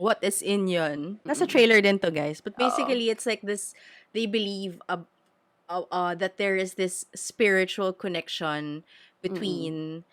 what is Inyun. Nasa trailer din to, guys. But basically, it's like this, they believe that there is this spiritual connection between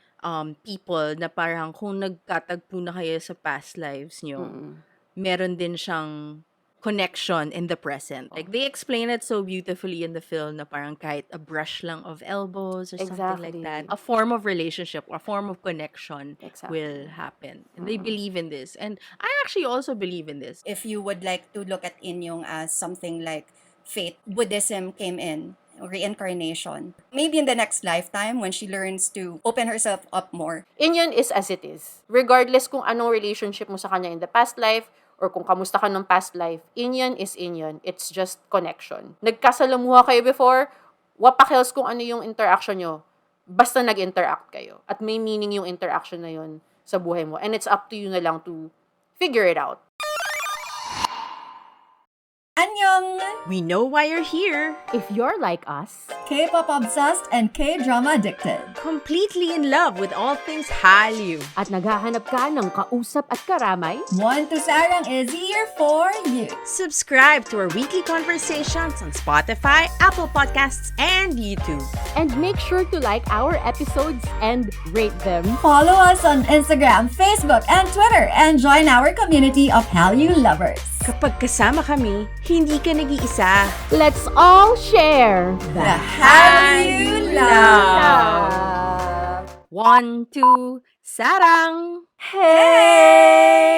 people na parang kung nagkatagpo na kayo sa past lives nyo, meron din siyang connection in the present. Like, they explain it so beautifully in the film na parang kahit a brush lang of elbows or something like that, a form of relationship, a form of connection will happen. And they believe in this. And I actually also believe in this. If you would like to look at Inyong as something like fate, Buddhism came in, reincarnation. Maybe in the next lifetime when she learns to open herself up more. Inyun is as it is. Regardless kung anong relationship mo sa kanya in the past life, or kung kamusta ka nung past life, Inyun is Inyun. It's just connection. Nagkasalamuha kayo before, wapakils kung ano yung interaction nyo. Basta nag-interact kayo. At may meaning yung interaction na yun sa buhay mo. And it's up to you na lang to figure it out. Annyeong! We know why you're here. If you're like us, K-pop obsessed and K-drama addicted. Completely in love with all things Hallyu. at naghahanap ka ng kausap at karamay, One to Sarang is here for you. Subscribe to our weekly conversations on Spotify, Apple Podcasts, and YouTube. and make sure to like our episodes and rate them. Follow us on Instagram, Facebook, and Twitter and join our community of Hallyu lovers. Kapag kasama kami, hindi ka nag-iisa. Let's all share The Hallyu love. 1, 2, Sarang! Hey!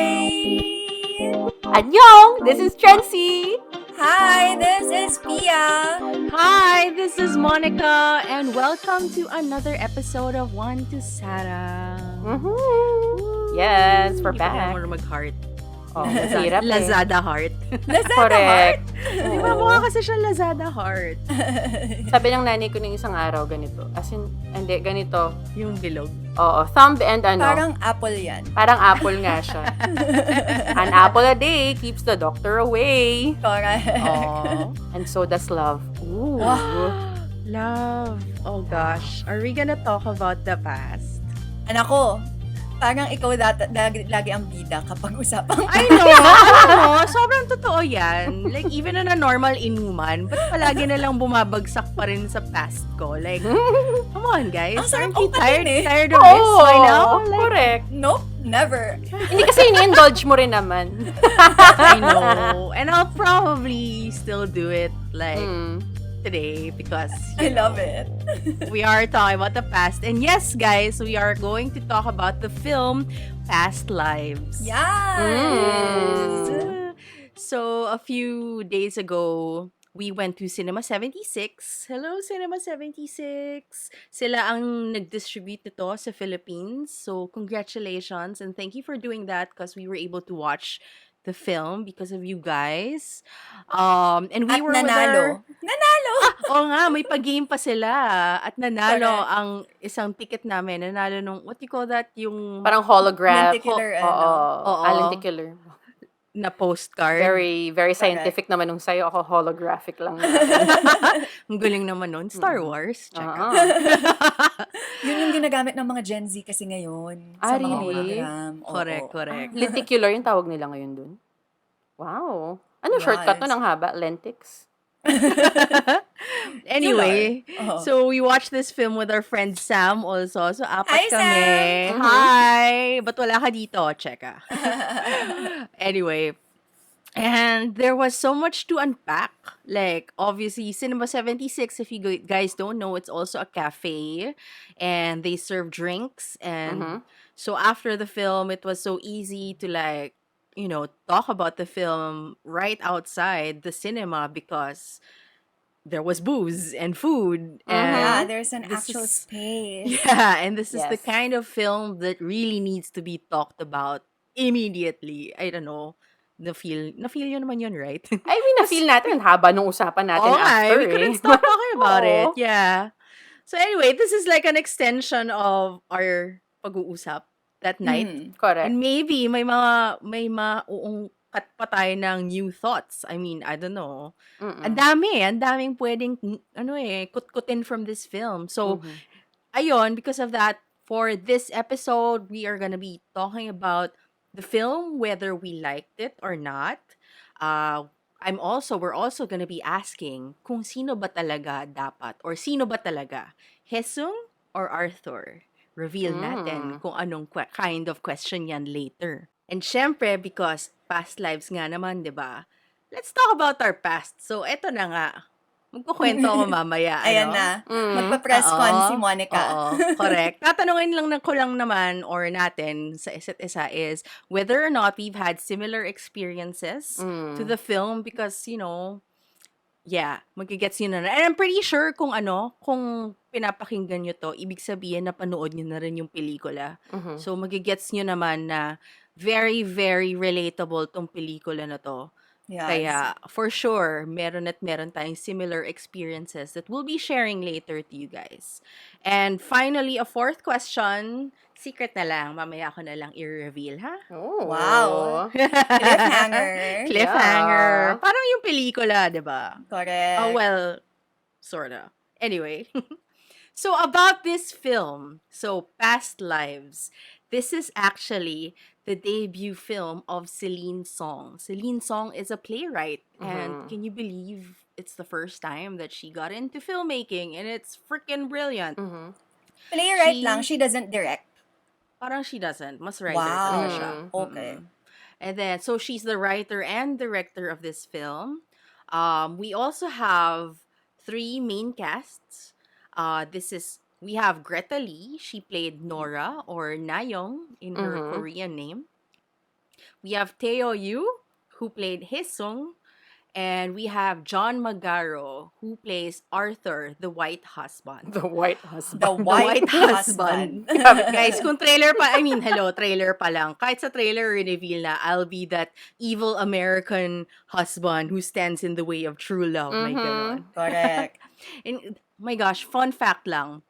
Annyeong! This is Trency! Hi, this is Pia. Hi, this is Monica, and welcome to another episode of 1 to Sarang. Mm-hmm. Yes, we're Iba back. mo mag-heart. Oh, mahirap eh. Lazada heart. Correct. Di ba mukha kasi siyang Lazada heart? Sabi ng nanay ko ng isang araw, ganito. As in, hindi, ganito. Yung bilog. Oo, thumb and ano. Parang apple yan. Parang apple nga siya. An apple a day keeps the doctor away. Correct. Oh. And so does love. Ooh. Love. Oh gosh. Are we gonna talk about the past? Anak ko, parang ikaw lagi ang bida kapag usapang I know. Alam mo, sobrang totoo yan. Like, even in a normal inuman, ba't palagi na lang bumabagsak pa rin sa past ko? Like, come on, guys. Ang sarap Aren't you upatin eh. tired of this by now? Like, Correct. Nope, never. Hindi kasi ini-indulge mo rin naman. I know. And I'll probably still do it, like, today because I love it. we are talking about the past. And yes, guys, we are going to talk about the film Past Lives. Yes. So, a few days ago, we went to Cinema 76. Hello, Cinema 76. Sila ang nag-distribute nito sa Philippines. So, congratulations and thank you for doing that because we were able to watch the film because of you guys. And we At were nanalo. Nanalo! Oo nga, may pag-game pa sila. At nanalo ang isang ticket namin. Nanalo nung, what you call that? Yung Parang hologram. Lenticular, Oo. Lenticular. na postcard. Very, very scientific naman nung sa'yo. Ako holographic lang. Ang galing naman nun. Star Wars. Check out. Yun yung ginagamit ng mga Gen Z kasi ngayon. Ah, Sa mga really? hologram. Oo. Correct. Lenticular yung tawag nila ngayon dun. Wow. Ano shortcut nun ang haba? Lentix? Anyway, Oh. so we watched this film with our friend Sam also. So, apat Hi, kami. Sam! Hi! Ba't wala ka dito? Cheka. Anyway, and there was so much to unpack. Like, obviously, Cinema 76, if you guys don't know, it's also a cafe. And they serve drinks. And so after the film, it was so easy to like, you know, talk about the film right outside the cinema because there was booze and food. And Yeah, there's an this actual is- space. Yeah, and this is the Yes. kind of film that really needs to be talked about immediately. I don't know. Na-feel yun naman yun, right? I mean, na-feel natin haba nung usapan natin Oo nga, after we couldn't stop talking about it. Oo. Yeah. So anyway, this is like an extension of our pag-uusap that night. Correct. And maybe may uungkat pa tayo ng new thoughts. I mean, I don't know. Ang daming pwedeng kutkutin from this film. So, ayun, because of that, for this episode, we are gonna be talking about the film, whether we liked it or not. Uh, we're also gonna be asking kung sino ba talaga dapat or sino ba talaga, Hesung or Arthur? Reveal natin kung anong kind of question yan later. And syempre, because past lives nga naman, di ba? Let's talk about our past. So, eto na nga. Magkukwento ako mamaya, Ayan ano? na. Magpa-press con si Oo, Monica. oo, correct. Tatanungin lang ko lang naman or natin sa isa't isa is whether or not we've had similar experiences to the film because, yeah, magigets nyo na. And I'm pretty sure kung pinapakinggan nyo to, ibig sabihin na panood nyo na rin yung pelikula. So, magigets nyo naman na very, very relatable tong pelikula na to. Yes. Kaya, for sure, meron tayong similar experiences that we'll be sharing later to you guys. And finally, a fourth question. Secret na lang. Mamaya ko na lang i-reveal, ha? Oh. Wow. Cliffhanger. Cliffhanger. Yeah. Parang yung pelikula, di ba? Correct. Oh, well, sorta. Anyway. So, about this film, Past Lives, this is actually the debut film of Celine Song. Celine Song is a playwright, and can you believe it's the first time that she got into filmmaking, and it's freaking brilliant. Playwright lang, she doesn't direct. Parang she doesn't. Mas writer talaga siya. Okay. And then, so she's the writer and director of this film. We also have 3 main casts. We have Greta Lee. She played Nora or Niyong in her Korean name. We have Teo Yu, who played Hesung. And we have John Magaro, who plays Arthur, the white husband. The white husband. The white husband. Guys, kung trailer pa lang. Kahit sa trailer, reveal na, I'll be that evil American husband who stands in the way of true love. My ganon. Correct. And, my gosh, fun fact lang.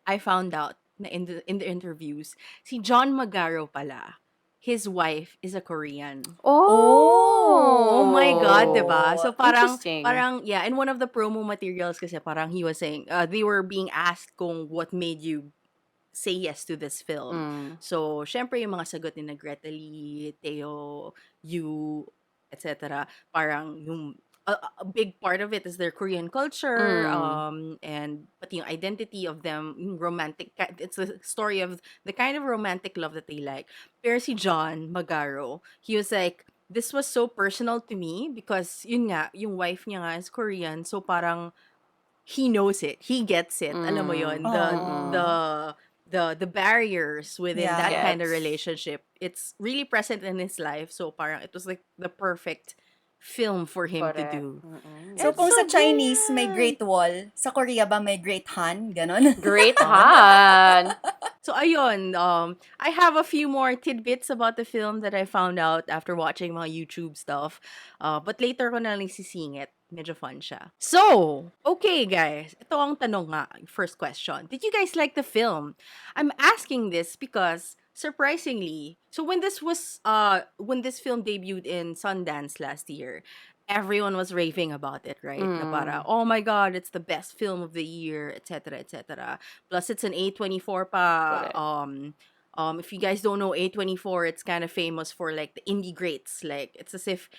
I found out na in the interviews, si John Magaro pala, his wife is a Korean. Oh my God, diba? So Interesting. yeah, in one of the promo materials kasi parang he was saying, they were being asked kung what made you say yes to this film. So, syempre yung mga sagot ni na Greta Lee, Teo, Yu, etc. Parang yung a big part of it is their Korean culture, and pati yung identity of them, yung romantic. It's a story of the kind of romantic love that they like. Pero si John Magaro, he was like, this was so personal to me because yun nga, yung wife niya nga is Korean, so parang he knows it, he gets it. Alam mo yun, the barriers within Yeah. that kind of Yes. relationship, it's really present in his life. So parang it was like the perfect film for him Correct. to do. So, It's kung so sa Chinese may good. Great Wall, sa Korea ba may Great Han? Ganon. Great Han. So ayun, I have a few more tidbits about the film that I found out after watching mga YouTube stuff. But later ko na lang sisingit. Medyo fun siya. So, okay guys, ito ang tanong nga, first question. Did you guys like the film? I'm asking this because surprisingly, so when this film debuted in Sundance last year, everyone was raving about it, right? Na para, oh my God, it's the best film of the year, etc., etc. Plus, it's an A24 pa. Correct. If you guys don't know A24, it's kind of famous for like the indie greats. Like, it's as if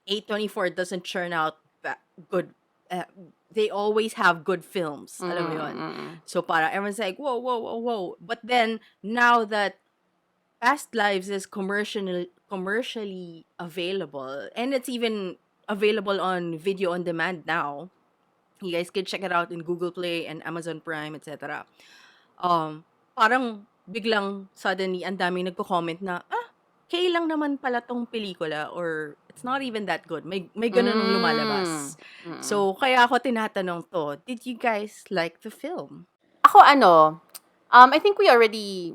A24 doesn't churn out good. They always have good films. Alam mo yun? So, para everyone's like, whoa, whoa, whoa, whoa. But then, now that Past Lives is commercially available, and it's even available on video on demand now. You guys can check it out in Google Play and Amazon Prime, etc. Parang biglang suddenly ang daming nagko-comment na, okay lang naman pala tong pelikula, or it's not even that good. May ganun ang lumalabas. So, kaya ako tinatanong to, did you guys like the film? Ako I think we already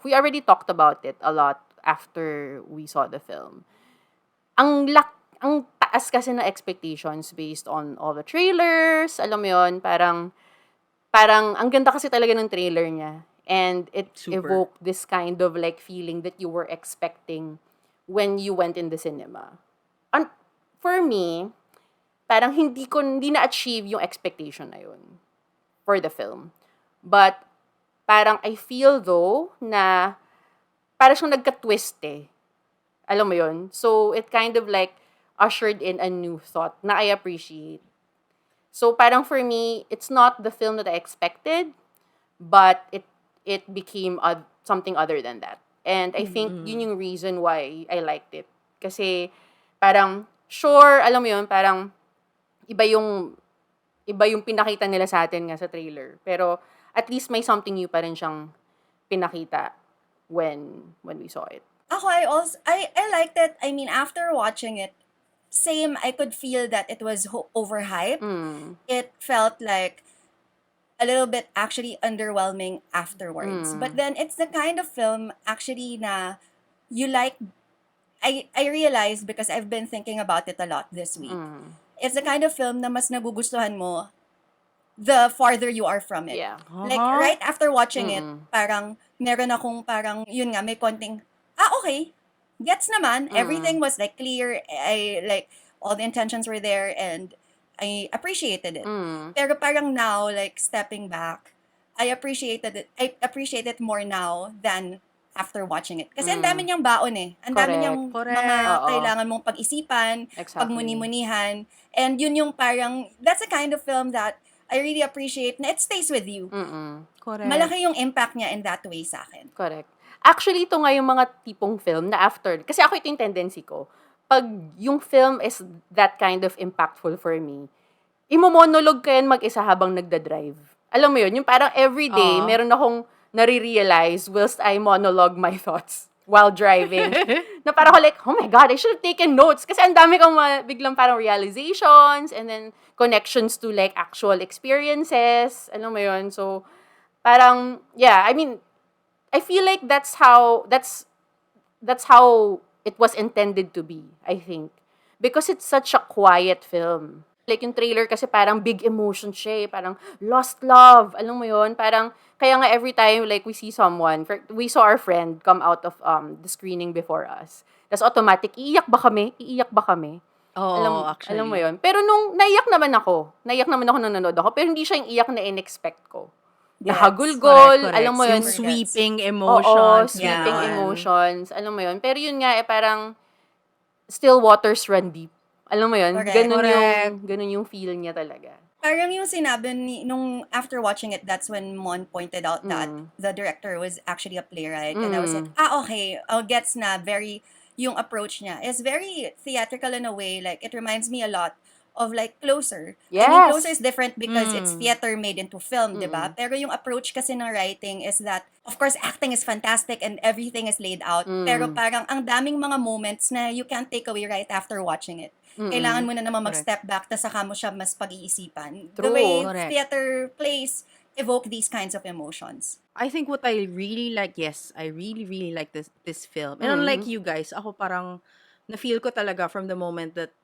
we already talked about it a lot after we saw the film. Ang taas kasi na expectations based on all the trailers, alam mo yun, parang ang ganda kasi talaga ng trailer niya. And it Super. evoked this kind of like feeling that you were expecting when you went in the cinema. And for me, parang hindi na-achieve yung expectation na yun for the film. But parang I feel though na para siyang nagka-twist eh. Alam mo yun? So, it kind of like ushered in a new thought na I appreciate. So, parang for me, it's not the film that I expected, but it became something other than that. And I think yun yung reason why I liked it. Kasi, parang, sure, alam mo yun, parang, iba yung, iba yung pinakita nila sa atin nga sa trailer. Pero, at least may something new pa rin siyang pinakita when we saw it. Ako, I liked it. I mean, after watching it, same, I could feel that it was overhyped. It felt like a little bit actually underwhelming afterwards. But then it's the kind of film actually na you like. I realized because I've been thinking about it a lot this week. It's the kind of film na mas nagugustuhan mo the farther you are from it. Yeah. Like, right after watching it, parang, meron akong parang, yun nga, may konting, okay, gets naman. Everything was, like, clear. Like, all the intentions were there, and I appreciated it. Pero parang now, like, stepping back, I appreciate it more now than after watching it. Kasi ang dami niyang baon eh. Ang dami niyang Correct. mga Oo. kailangan mong pag-isipan, Exactly. pagmuni-munihan. And yun yung parang, that's a kind of film that I really appreciate na it stays with you. Correct. Malaki yung impact niya in that way sa akin. Correct. Actually, ito nga yung mga tipong film na after, kasi ako ito yung tendency ko, pag yung film is that kind of impactful for me, imo-monologue ko yan mag-isa habang nagda-drive. Alam mo yun, yung parang everyday, meron akong nare-realize whilst I monologue my thoughts while driving. Na parang ako like, oh my God, I should have taken notes. Kasi ang dami kong biglang parang realizations and then connections to like actual experiences. Alam mo yun? So, parang, yeah, I mean, I feel like that's how it was intended to be, I think. Because it's such a quiet film. Like, yung trailer kasi parang big emotion siya eh. Parang lost love. Alam mo yun? Parang, kaya nga every time, like, we see someone, we saw our friend come out of the screening before us. Tapos automatic, iiyak ba kami? Iiyak ba kami? Oo, actually. Alam mo yun? Pero nung naiyak naman ako nung nanonood ako, pero hindi siya yung iyak na in-expect ko. Nahagulgol, Correct. alam mo yun? Yung sweeping Oo, emotions. sweeping Yeah. emotions. Alam mo yun? Pero yun nga, parang, still waters run deep. Alam mo yun? Correct. Ganun yung feel niya talaga. Parang yung sinabi nung after watching it, that's when Mon pointed out that the director was actually a playwright. And I was like, okay, gets na yung approach niya is very theatrical in a way. Like, it reminds me a lot of like Closer. I mean, Yes. Closer is different because it's theater made into film, di ba? Pero yung approach kasi ng writing is that, of course, acting is fantastic and everything is laid out. Pero parang ang daming mga moments na you can't take away right after watching it. Kailangan mo na naman mag-step back, tas saka mo siya mas pag-iisipan. The True. way Correct. theater plays evoke these kinds of emotions. I think what I really like, yes, I really, really like this film. And unlike you guys, ako parang na-feel ko talaga from the moment that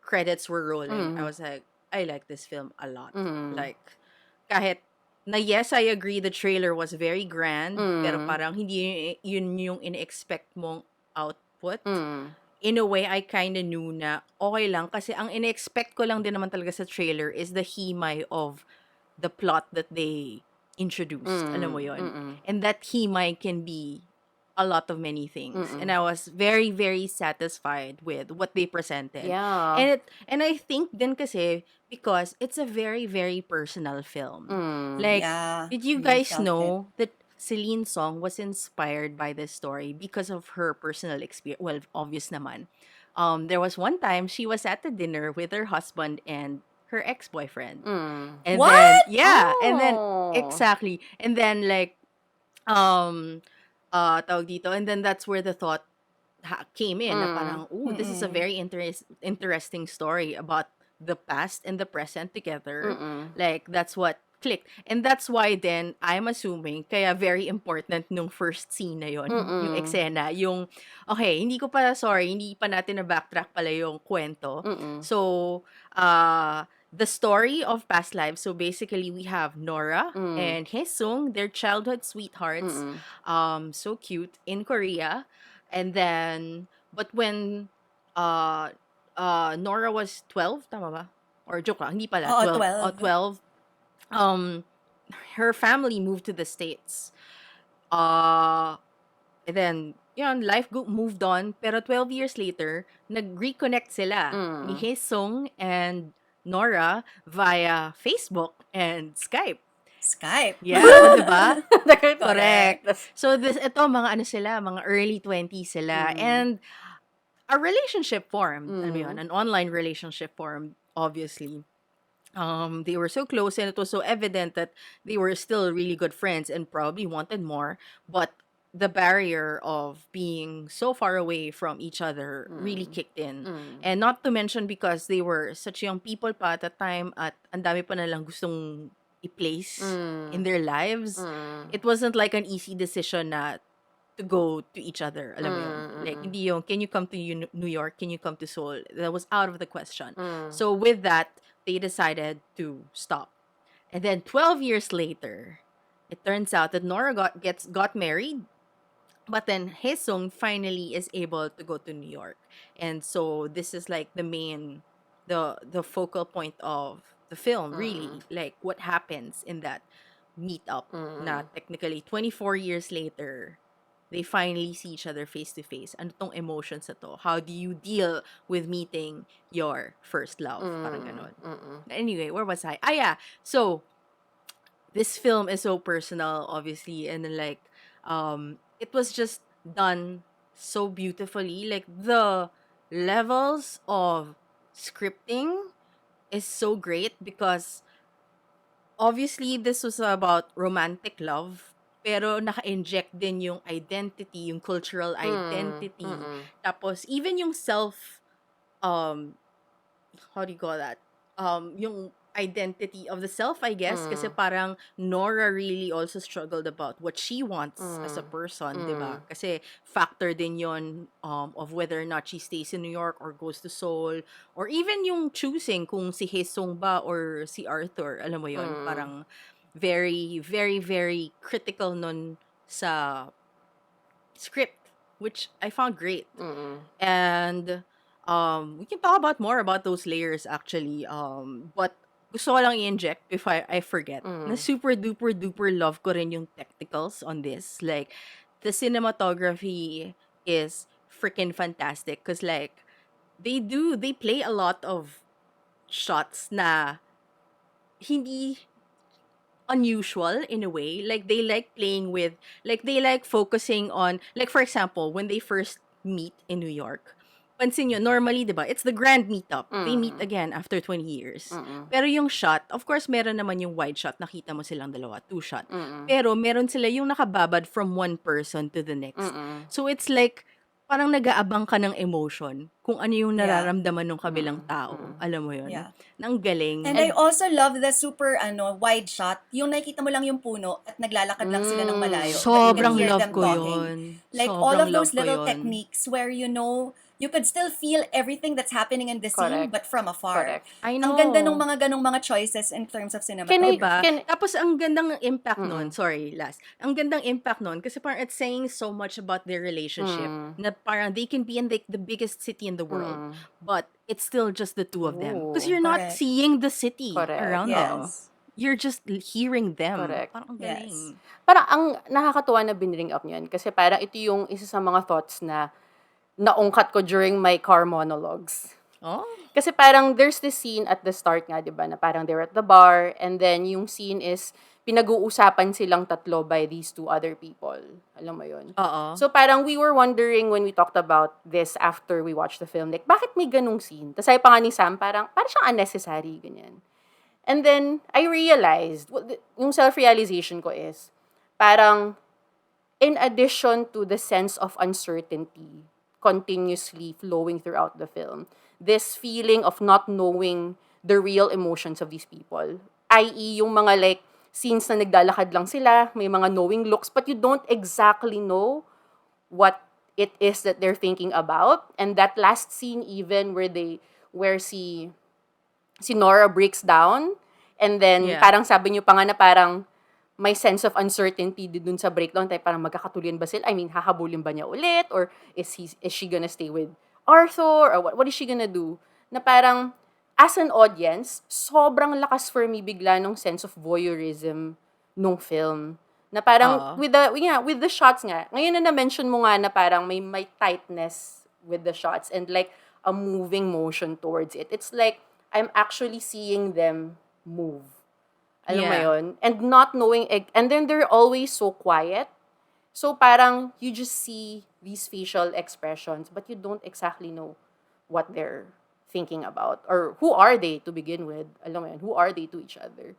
credits were rolling. I was like, I like this film a lot. Like, kahit na yes, I agree the trailer was very grand, pero parang hindi yun yung in-expect mong output. In a way, I kind of knew na okay lang kasi ang in-expect ko lang din naman talaga sa trailer is the himay of the plot that they introduced. Alam mo yun? And that himay can be a lot of many things. And I was very, very satisfied with what they presented. Yeah. And I think din kasi because it's a very, very personal film. Like, Yeah, did you really guys felt know that Celine Song was inspired by this story because of her personal experience? Well, obvious naman. There was one time she was at the dinner with her husband and her ex-boyfriend. And What? then, yeah, and then, Oh. exactly. And then, like, tawag dito, and then that's where the thought came in, na parang, ooh, this is a very interesting story about the past and the present together. Like, that's what clicked. And that's why then, I'm assuming, kaya very important nung first scene na yon, yung eksena, yung, okay, hindi pa natin na-backtrack pala yung kwento. So, the story of past lives, so basically, we have Nora and Haesung, their childhood sweethearts, so cute, in Korea. And then, but when Nora was 12, tama ba? Or joke lang, hindi pala, Oo, 12. 12. Her family moved to the States. Uh, And then, yun, moved on. Pero 12 years later, nag-reconnect sila ni Haesung and Nora via Facebook and Skype. Skype. Yeah, di ba? Correct. Correct. That's- So, ito, mga ano sila, mga early 20s sila. And a relationship formed. Ano yun? An online relationship formed, obviously. They were so close and it was so evident that they were still really good friends and probably wanted more. But the barrier of being so far away from each other really kicked in. And not to mention because they were such young people pa at that time at ang dami pa nalang gustong i-place in their lives. It wasn't like an easy decision na to go to each other. Alam mo yun? Like, hindi yung, can you come to New York? Can you come to Seoul? That was out of the question. So, with that, they decided to stop. And then, 12 years later, it turns out that Nora got married, but then Haesung finally is able to go to New York. And so, this is like the focal point of the film, really. Like, what happens in that meetup na technically 24 years later, they finally see each other face to face. Ano tong emotions na to? How do you deal with meeting your first love? Parang ganon. Anyway, where was I? Yeah. So, this film is so personal, obviously, and then, like, it was just done so beautifully. Like, the levels of scripting is so great because obviously this was about romantic love, pero naka-inject din yung identity, yung cultural identity. Tapos even yung um how do you call that? Yung identity of the self, I guess, kasi parang Nora really also struggled about what she wants as a person, di ba? Kasi factor din yon of whether or not she stays in New York or goes to Seoul, or even yung choosing kung si Haesung ba or si Arthur, alam mo yon, parang very, very, very critical nun sa script, which I found great. And we can talk about more about those layers actually. But gusto ko lang i-inject if I forget. Na super duper duper love ko rin yung technicals on this. Like, the cinematography is freaking fantastic because like they play a lot of shots na hindi unusual in a way. Like, they like playing with, like, they like focusing on, like, for example, when they first meet in New York, pansin nyo, normally, di ba, it's the grand meetup. They meet again after 20 years. Pero yung shot, of course, meron naman yung wide shot, nakita mo silang dalawa, two shot. Pero meron sila yung nakababad from one person to the next. So, it's like, parang nag-aabang ka ng emotion kung ano yung nararamdaman ng kabilang tao. Alam mo yun? Yeah. Nang galing. And I also love the super wide shot. Yung nakikita mo lang yung puno at naglalakad lang sila ng malayo. But you Sobrang can hear love them ko talking. yun. Like all Sobrang of those love ko little yun. techniques where you could still feel everything that's happening in the scene Correct. but from afar. Correct. I Ang know. ganda ng mga ganong mga choices in terms of cinematography. Diba? Can- Tapos, ang gandang impact nun, sorry, last. Ang gandang impact nun, kasi parang it's saying so much about their relationship, na parang they can be in the biggest city in the world, but it's still just the two of them. Because you're not Correct. seeing the city Correct. around them. Yes. You're just hearing them. Correct. Parang ang Yes. galing. Parang ang nakakatuwa na biniring up niyan kasi parang ito yung isa sa mga thoughts na naungkat ko during my car monologues. Oh? Kasi parang there's this scene at the start nga, di ba, na parang they're at the bar and then yung scene is pinag-uusapan silang tatlo by these two other people. Alam mo yun? Oo. So parang we were wondering when we talked about this after we watched the film, like, bakit may ganung scene? Tapos sabi pa nga ni Sam, parang siyang unnecessary, ganyan. And then, I realized, yung self-realization ko is, parang, in addition to the sense of uncertainty continuously flowing throughout the film, this feeling of not knowing the real emotions of these people, i.e., yung mga like, scenes na naglalakad lang sila, may mga knowing looks, but you don't exactly know what it is that they're thinking about. And that last scene even where si Nora breaks down, and then Yeah. parang sabi niyo pa nga na parang may sense of uncertainty dun sa breakdown, tayo parang magkakatuloyan ba sila? I mean, hahabulin ba niya ulit? Or is she gonna stay with Arthur? Or what is she gonna do? Na parang, as an audience, sobrang lakas for me bigla nung sense of voyeurism nung film. Na parang Oo. with the shots nga. Ngayon na na-mention mo nga na parang may tightness with the shots and like a moving motion towards it. It's like I'm actually seeing them move. Alam mo Yeah. yun? And not knowing, and then they're always so quiet. So parang you just see these facial expressions, but you don't exactly know what they're thinking about. Or who are they to begin with? Alam mo yun? Who are they to each other?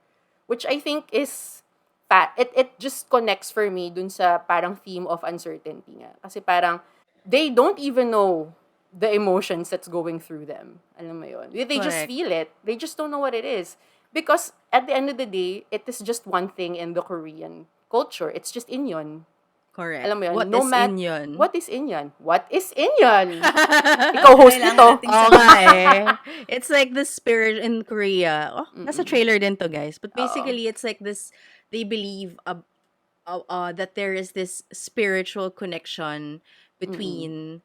Which I think is, it just connects for me dun sa parang theme of uncertainty nga. Kasi parang, they don't even know the emotions that's going through them. Alam mo yun? They just Correct. feel it. They just don't know what it is. Because at the end of the day, it is just one thing in the Korean culture. It's just Inyun. Correct. Alam mo yun? What No is mat- Inyun? What is Inyun? What is Inyun? Ikaw host Kailangan nito. nating Oo sagutin. nga eh. It's like the spirit in Korea. Oh, nasa trailer din to, guys. But basically, it's like this, they believe that there is this spiritual connection between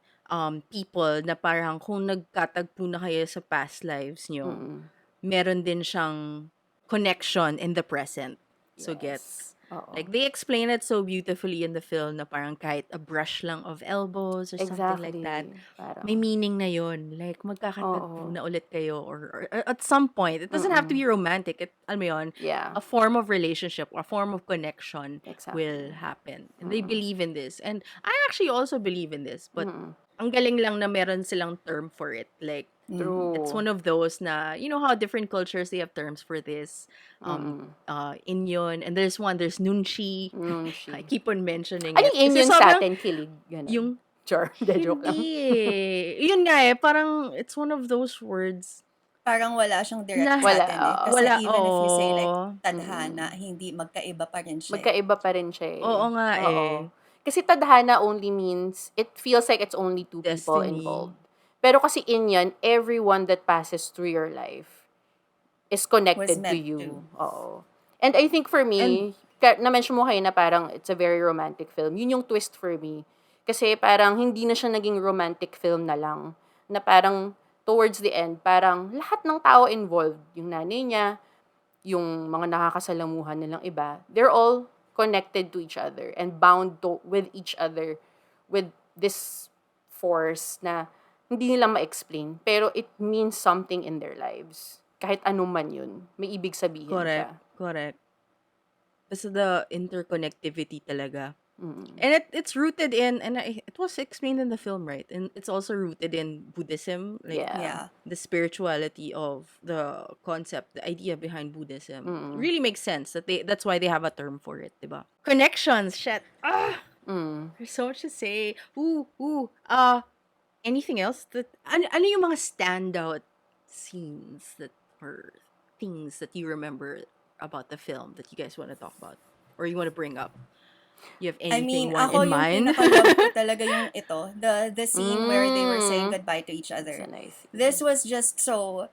people na parang kung nagkatagpo na kayo sa past lives nyo, meron din siyang connection in the present. So Yes. gets, Oo. like they explain it so beautifully in the film na parang kahit a brush lang of elbows or something like that, Parang, may meaning na yun. Like, magkakatagpo Oo. na ulit kayo or at some point. It doesn't have to be romantic. Alam mo yun, yeah. a form of relationship, a form of connection Exactly. will happen. And they believe in this. And I actually also believe in this. But ang galing lang na meron silang term for it. Like, True. it's one of those na, you know how different cultures, they have terms for this. Inyun. And there's nunchi. Nunchi. I keep on mentioning Ano it. yung Inyun Kasi sa sobrang- atin? Kilig. Ganun. Yung Sure. Joke lang. hindi eh. Yun nga eh, parang it's one of those words. Parang wala siyang direct Na- sa Wala, atin eh. oo. Kasi Wala, even if you say like oo. tadhana, hindi magkaiba pa rin siya. Magkaiba pa rin siya eh. Oo nga eh. Kasi tadhana only means, it feels like it's only two people Destiny. involved. Pero kasi Inyan, everyone that passes through your life is connected to meant you. to. Oo. And I think for me, na-mention mo kayo na parang it's a very romantic film. Yun yung twist for me. Kasi parang hindi na siya naging romantic film na lang. Na parang towards the end, parang lahat ng tao involved, yung nanay niya, yung mga nakakasalamuhan nilang iba, they're all connected to each other and bound with each other with this force na hindi nila ma-explain, pero it means something in their lives. Kahit ano man yun, may ibig sabihin Correct. siya. Correct. Kasi the interconnectivity talaga. And it's rooted in, and it was explained in the film, right? And it's also rooted in Buddhism, like Yeah. the spirituality of the concept, the idea behind Buddhism. It really makes sense that's why they have a term for it, diba? Connections, shit. There's so much to say. Anything else ano yung mga standout scenes that or things that you remember about the film that you guys want to talk about or you want to bring up? You have I anything mean, one ako in yung mind? pinaka-love ko talaga yung ito. The scene where they were saying goodbye to each It's other. a nice scene. This was just so,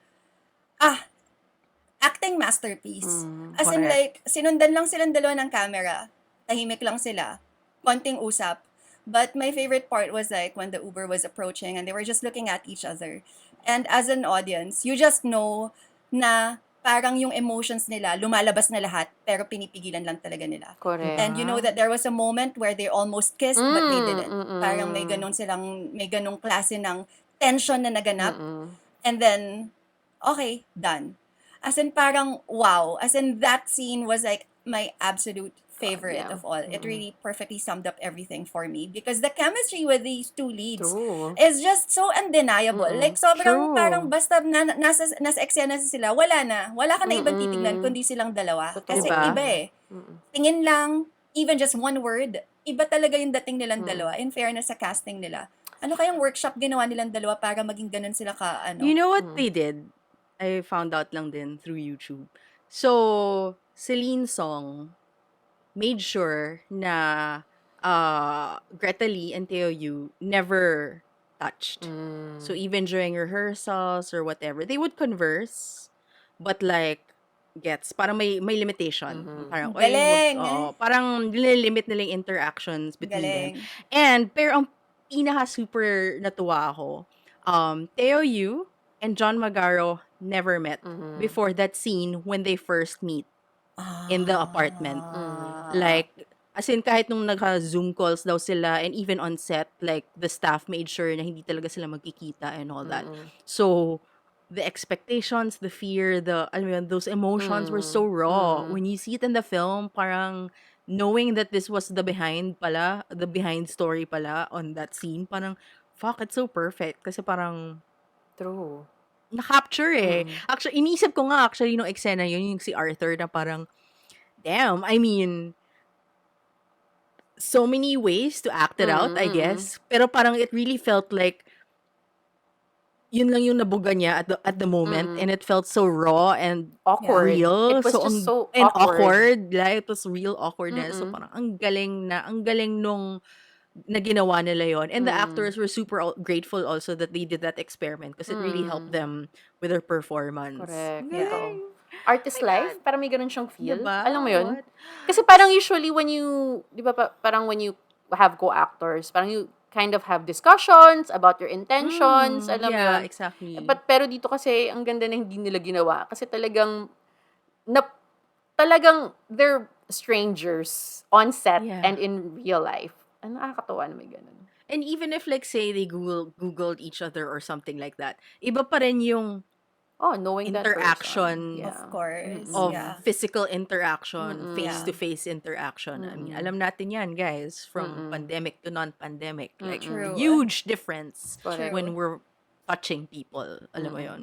acting masterpiece. As in correct. like, sinundan lang silang dalawa ng camera. Tahimik lang sila. Konting usap. But my favorite part was like when the Uber was approaching and they were just looking at each other. And as an audience, you just know na parang yung emotions nila, lumalabas na lahat, pero pinipigilan lang talaga nila. Correct. And you know that there was a moment where they almost kissed, but they didn't. Parang may ganong klase ng tension na naganap. And then, okay, done. As in parang, wow. As in that scene was like my absolute favorite yeah. of all. It really perfectly summed up everything for me because the chemistry with these two leads True. is just so undeniable. Like sobrang True. parang basta nasa eksena sila, wala na. Wala ka na ibang titignan kundi silang dalawa. Totoo. Kasi Diba? iba eh. Tingin lang, even just one word, iba talaga yung dating nilang dalawa. In fairness sa casting nila. Ano kayang workshop ginawa nilang dalawa para maging ganun sila ka, ano? You know what they did? I found out lang din through YouTube. So, Celine Song made sure na Greta Lee and Teo Yu never touched. So, even during rehearsals or whatever, they would converse, but like, gets, parang may limitation. Parang, oy, Galing! parang nililimit nila yung interactions between them. Galing. And, pero ang pinaka-super natuwa ako, Teo Yu and John Magaro never met before that scene when they first meet in the apartment. Like, As in, kahit nung naka-Zoom calls daw sila and even on set, like, the staff made sure na hindi talaga sila magkikita and all that. So, the expectations, the fear, alam mo yun, those emotions were so raw. When you see it in the film, parang knowing that this was the behind story pala on that scene, parang, fuck, it's so perfect. Kasi parang, True. na-capture eh. Actually, inisip ko nga actually nung eksena yun, yung si Arthur na parang, damn, I mean, so many ways to act it out, I guess. Pero parang it really felt like yun lang yung nabuga niya at the moment, and it felt so raw and Awkward. real. It was So just so and awkward. like, it was real awkwardness. So parang ang galing nung na ginawa nila yon, and the actors were super grateful also that they did that experiment because it really helped them with their performance. Correct. Yeah. Totoo. Artist life, parang may ganun siyang feel. Diba? Alam mo yun? What? Kasi parang usually when you, di ba, parang when you have co-actors, parang you kind of have discussions about your intentions, alam mo Yeah, yun? exactly. Pero dito kasi, ang ganda na hindi nila ginawa. Kasi talagang they're strangers on set Yeah. and in real life. Ano, nakakatawa na may ganun. And even if, like, say, they Googled each other or something like that, iba pa rin yung Knowing that person. interaction Yeah. Of course. of Yeah. physical interaction, face-to-face Yeah. interaction. I mean, alam natin yan, guys, from pandemic to non-pandemic. Like, True. huge difference Correct. when we're touching people. Alam mo yun?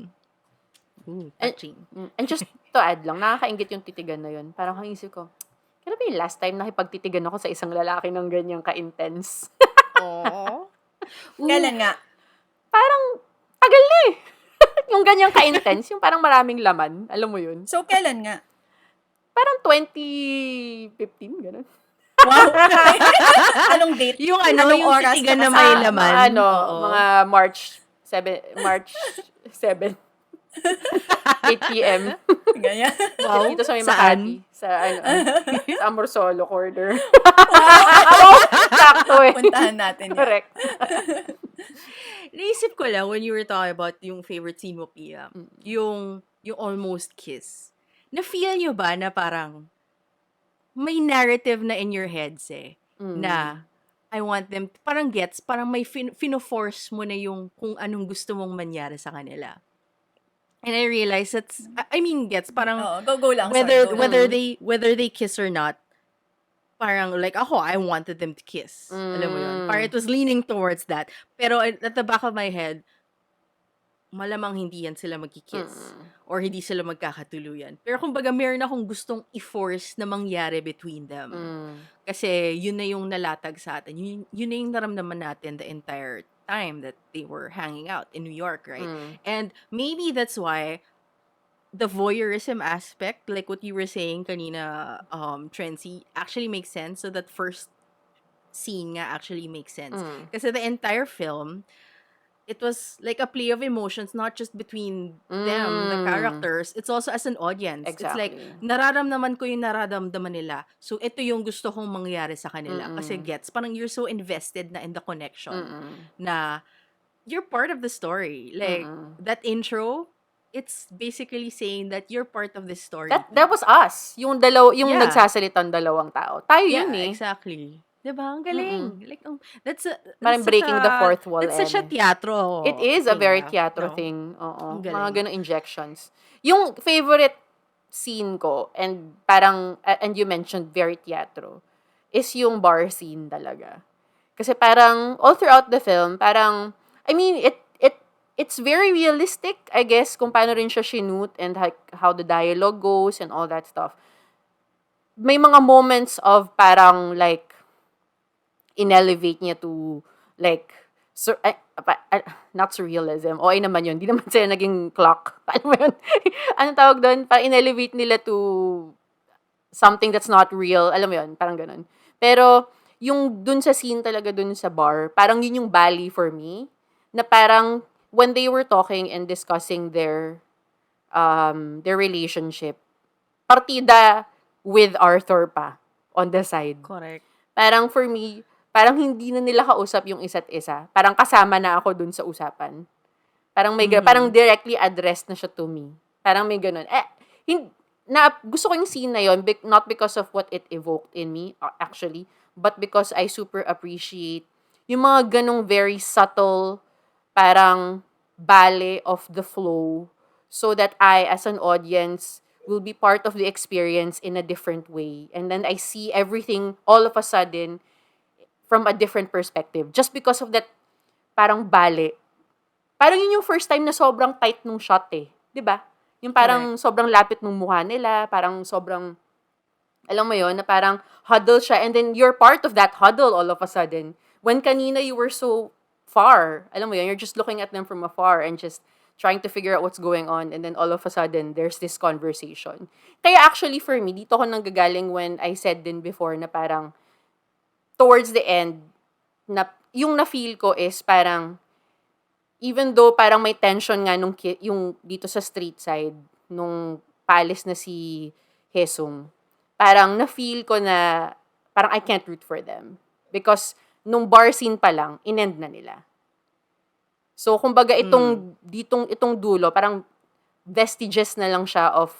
Ooh, And- touching. And just to add lang, nakakaingit yung titigan na yun. Parang ang isip ko, kailan ba yung last time nakipagtitigan ako sa isang lalaki ng ganyang ka-intense? Aww. Kailan nga? Parang, tagal na eh. Yung ganyang ka-intense, yung parang maraming laman. Alam mo yun? So, kailan nga? Parang 2015, gano'n. Wow. Anong date? Yung Anong yung oras titigan na ka may kasama? laman. Oo. Mga March 7, 8 p.m. Ganyan. Wow. Dito sa may Saan? Makati. Sa Amorsolo corner. Sakto eh. Puntahan natin yan. Correct. Naisip ko lang when you were talking about yung favorite scene mo, Pia, yung almost kiss. Na-feel nyo ba na parang may narrative na in your heads na I want them, parang gets, parang may fino-force mo na yung kung anong gusto mong mangyari sa kanila. And I realized gets, parang Go lang. whether Sorry, go lang. whether they kiss or not, parang like ako, I wanted them to kiss. Alam mo yun? Parang it was leaning towards that. Pero at the back of my head, malamang hindi yan sila magkikiss. Or hindi sila magkakatuluyan. Pero kumbaga, meron akong gustong i-force na mangyari between them. Kasi yun na yung nalatag sa atin. Yun na yung naramdaman natin the entire time that they were hanging out in New York, right? And maybe that's why the voyeurism aspect, like what you were saying kanina, Trency, actually makes sense. So that first scene nga actually makes sense. Kasi the entire film, it was like a play of emotions, not just between them, the characters. It's also as an audience. It's like, Exactly. nararamdaman ko yung nararamdaman nila. So, ito yung gusto kong mangyari sa kanila. Kasi gets, parang you're so invested na in the connection na you're part of the story. Like, that intro, it's basically saying that you're part of this story. That was us. Yung Yeah. nagsasalitang dalawang tao. Tayo Yeah, yun eh. exactly. Diba? Ang galing. Like, Parang breaking the fourth wall. That's such a teatro. It is a thing, very ah. teatro No? thing. Oo. Ang galing. Mga ganong injections. Yung favorite scene ko, and parang, and you mentioned very teatro, is yung bar scene talaga. Kasi parang, all throughout the film, parang, I mean, it's very realistic, I guess, kung paano rin siya shoot and how the dialogue goes and all that stuff. May mga moments of parang, like, in-elevate niya to, like, not surrealism. Okay naman yun. Di naman sila naging clock. Alam mo yun? Anong tawag doon? Parang in-elevate nila to something that's not real. Alam mo yun? Parang ganun. Pero, yung dun sa scene talaga dun sa bar, parang yun yung bali for me. Na parang, when they were talking and discussing their relationship, partida with Arthur pa on the side. Correct. Parang for me, parang hindi na nila kausap yung isa't isa. Parang kasama na ako dun sa usapan. Parang may parang directly addressed na siya to me. Parang may ganun. gusto ko yung scene na yun, not because of what it evoked in me, actually, but because I super appreciate yung mga ganong very subtle, parang ballet of the flow, so that I, as an audience, will be part of the experience in a different way. And then I see everything all of a sudden from a different perspective. Just because of that parang ballet. Parang yun yung first time na sobrang tight nung shot eh. 'Di ba? Yung parang Correct. sobrang lapit nung mukha nila, parang sobrang, alam mo yon na parang huddle siya and then you're part of that huddle all of a sudden. When kanina you were so far, alam mo yun, you're just looking at them from afar and just trying to figure out what's going on and then all of a sudden there's this conversation. Kaya actually for me, dito ko nanggagaling when I said din before na parang towards the end, na yung na-feel ko is parang even though parang may tension nga yung dito sa street side nung palace na si Hesung, parang na-feel ko na parang I can't root for them. Because nung bar scene pa lang, inend na nila. So, kumbaga itong dulo, parang vestiges na lang siya of,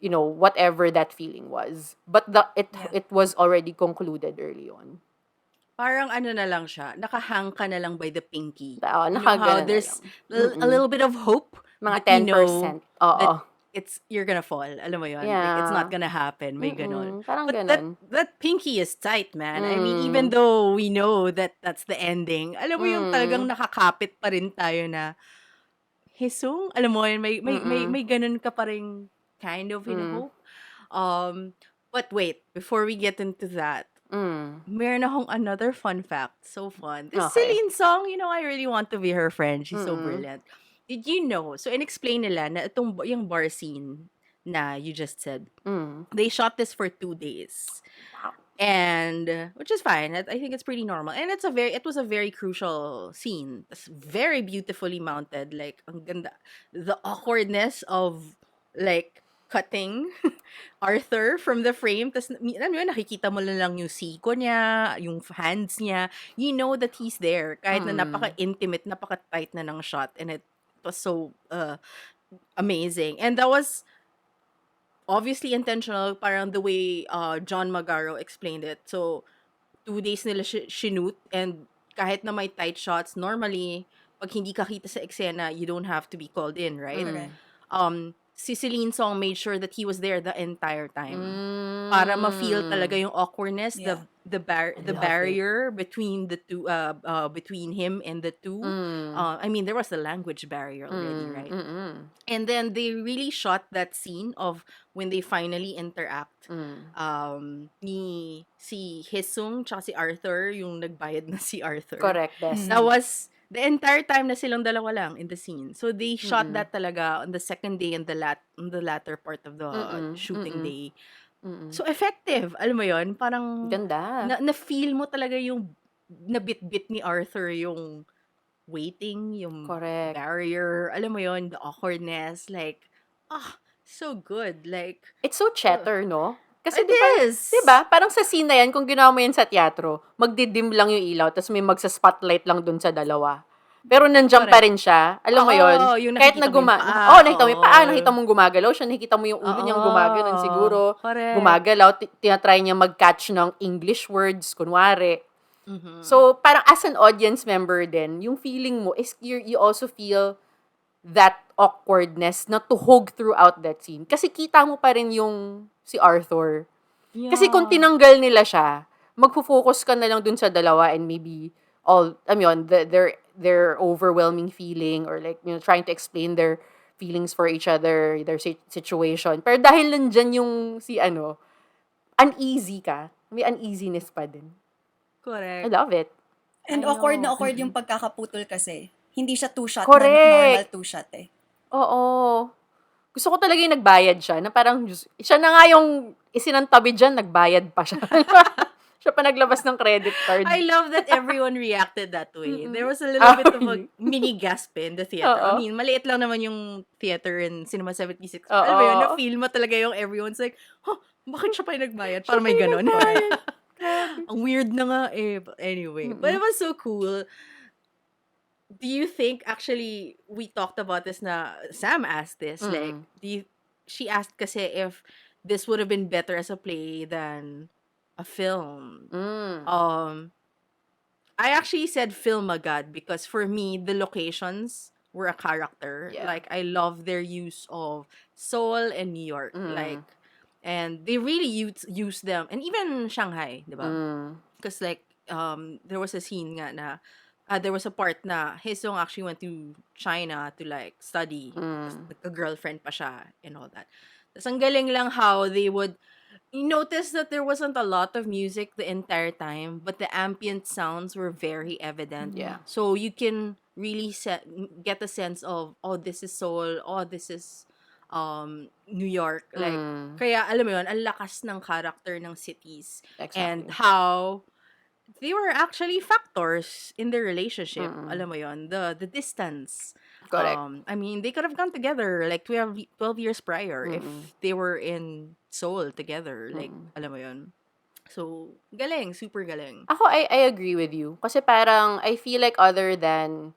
whatever that feeling was. But it was already concluded early on. Parang ano na lang siya, nakahang ka na lang by the pinky. Oo, You know how nakagana na there's lang. a little bit of hope, Mga but you know 10%. Oo. that you're gonna fall. Alam mo yun? Like, it's Yeah. not gonna happen. May ganon. Parang But ganon. that pinky is tight, man. I mean, even though we know that that's the ending, alam mo yung talagang nakakapit pa rin tayo na, Hesung, alam mo yun, may ganon ka pa rin kind of hope. But wait, before we get into that, meron akong another fun fact. So fun. This Okay. Celine Song, I really want to be her friend. She's so brilliant. Did you know? So, in-explain nila na yung bar scene na you just said, they shot this for 2 days. Wow. And, which is fine. I think it's pretty normal. And it was a very crucial scene. It's very beautifully mounted. Like, ang ganda. The awkwardness of, like, cutting Arthur from the frame. Tapos, alam mo yun, nakikita mo lang yung siko niya, yung hands niya. You know that he's there. Kahit na napaka-intimate, napaka-tight na ng shot. And it was so amazing. And that was obviously intentional, parang the way John Magaro explained it. So, 2 days nila shoot and kahit na may tight shots, normally, pag hindi ka kita sa eksena, you don't have to be called in, right? Si Celine Song made sure that he was there the entire time. Para ma-feel talaga yung awkwardness, Yeah. the barrier between the two, between him and the two. I mean, there was the language barrier already, right? And then they really shot that scene of when they finally interact. Ni si Hesung tsaka si Arthur, yung nagbayad na si Arthur. Correct, best. That was the entire time na silang dalawa lang in the scene. So they shot that talaga on the second day and on the latter part of the shooting day. So effective. Alam mo yon, parang Ganda. na-feel mo talaga yung nabit-bit ni Arthur yung waiting, yung Correct. barrier, alam mo yon, the awkwardness, like, so good. Like, It's so chatter, no? Kasi It is. diba, parang sa scene na yan, kung ginawa mo yan sa teatro, magdidim lang yung ilaw, tapos may magsa-spotlight lang dun sa dalawa. Pero nandiyan pa rin siya. Alam mo yun? yung Kahit nakikita na mo yung paa. nakita mo yung paa, nakita mong gumagalaw siya, nakita mo yung ulo niyang gumagalaw siguro. Correct. Gumagalaw, tinatry niya mag-catch ng English words, kunwari. So, parang as an audience member din, yung feeling mo is you also feel that awkwardness na tuhog throughout that scene. Kasi kita mo pa rin yung si Arthur. Yeah. Kasi kung tinanggal nila siya, magfo-focus ka na lang dun sa dalawa and maybe their overwhelming feeling or like, trying to explain their feelings for each other, their situation. Pero dahil nandyan yung uneasy ka, may uneasiness pa din. Correct. I love it. And I awkward know. na awkward yung pagkakaputol kasi. Hindi siya two-shot Correct. na normal two-shot eh. Oo. Gusto ko talaga yung nagbayad siya, na parang, siya na nga yung isinantabi dyan, nagbayad pa siya. Siya pa naglabas ng credit card. I love that everyone reacted that way. There was a little bit of a mini gasp in the theater. I mean, maliit lang naman yung theater in Cinema 76. Alam mo yun, na-feel mo talaga yung everyone's like, bakit siya pa yung nagbayad? Para may ganun. Ang weird na nga eh. But anyway, but it was so cool. Do you think, actually, we talked about this na, Sam asked this, like, she asked kasi if this would have been better as a play than a film. I actually said film agad because for me, the locations were a character. Yeah. Like, I love their use of Seoul and New York. Like, and they really use them. And even Shanghai, di ba? Because, like, there was a scene nga na, there was a part na Song actually went to China to, like, study. Tapos, nagka-girlfriend pa siya and all that. Tapos, ang galing lang how they would, you notice that there wasn't a lot of music the entire time, but the ambient sounds were very evident. Yeah. So you can really get a sense of, oh, this is Seoul, oh, this is New York. Like, kaya alam mo yun, ang lakas ng character ng cities. And Exactly. how they were actually factors in their relationship. Alam mo yun, the distance. Correct. I mean, they could have gone together like 12 years prior if they were in Seoul together. Like, alam mo yun. So, galing. Super galing. Ako, I agree with you. Kasi parang, I feel like other than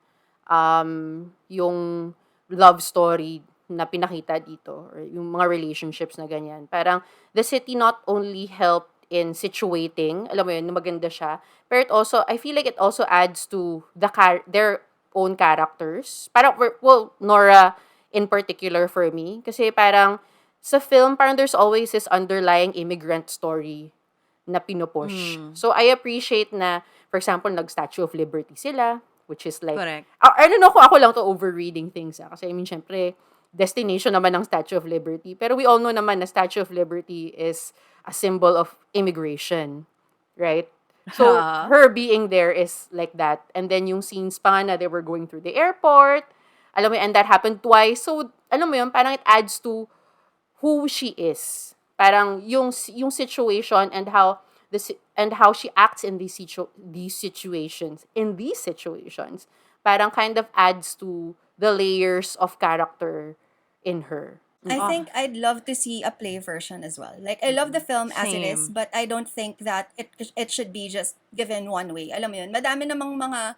yung love story na pinakita dito, or yung mga relationships na ganyan, parang the city not only helped in situating, alam mo yun, na maganda siya, but it also, I feel like it also adds to their own characters. Parang, well, Nora in particular for me, kasi parang sa film, parang there's always this underlying immigrant story na pinupush. So, I appreciate na, for example, nag-Statue of Liberty sila, which is like, Correct. I don't know kung ako lang to overreading things, kasi I mean, syempre, destination naman ng Statue of Liberty. Pero we all know naman na Statue of Liberty is a symbol of immigration, right? So, her being there is like that. And then yung scenes pa nga na they were going through the airport, alam mo, and that happened twice. So, alam mo yun, parang it adds to who she is. Parang yung situation and how she acts in these situations, parang kind of adds to the layers of character in her. I think I'd love to see a play version as well. Like, I love the film as it is, Same. but I don't think that it should be just given one way. Alam mo yun, madami namang mga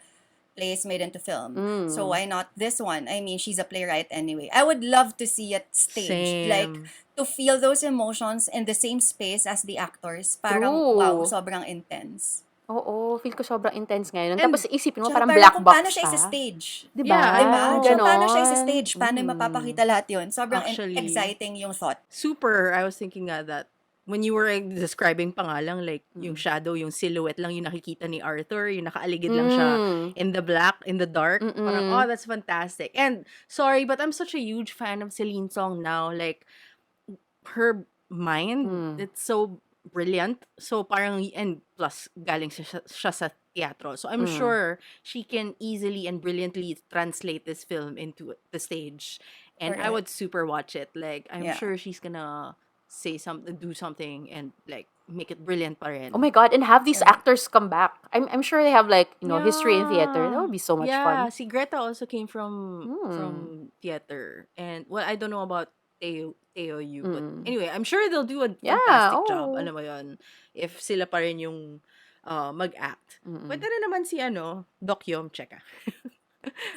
plays made into film. So why not this one? I mean, she's a playwright anyway. I would love to see it staged. Like, Same. to feel those emotions in the same space as the actors. Parang, True. wow, sobrang intense. Oo, feel ko sobrang intense ngayon. And- Tapos isipin mo, Tsaka parang parang black kung box paano siya pa. isa-stage. Diba? Yeah, Diba? Tsaka paano siya Ganon. isa-stage? Paano mapapakita lahat yun? Sobrang Actually. exciting yung thought. Super. I was thinking nga that when you were describing pa nga lang, like, yung shadow, yung silhouette lang yung nakikita ni Arthur, yung nakaaligid lang siya in the black, in the dark. Parang, oh, that's fantastic. And, sorry, but I'm such a huge fan of Celine Song now. Like, her mind, it's so brilliant. So, parang, and plus, galing siya sa teatro. So, I'm sure she can easily and brilliantly translate this film into the stage. And I Correct. would super watch it. Like, I'm Yeah. sure she's gonna do something and, like, make it brilliant pa rin. Oh my God, and have these actors come back. I'm sure they have like, history in theater. That would be so much fun. Si Greta also came from theater. And, well, I don't know about Teo Yu, but anyway, I'm sure they'll do a fantastic job. Alam mo yun. If sila pa rin yung mag-act. Pwede rin naman si, Doc Yum, cheka.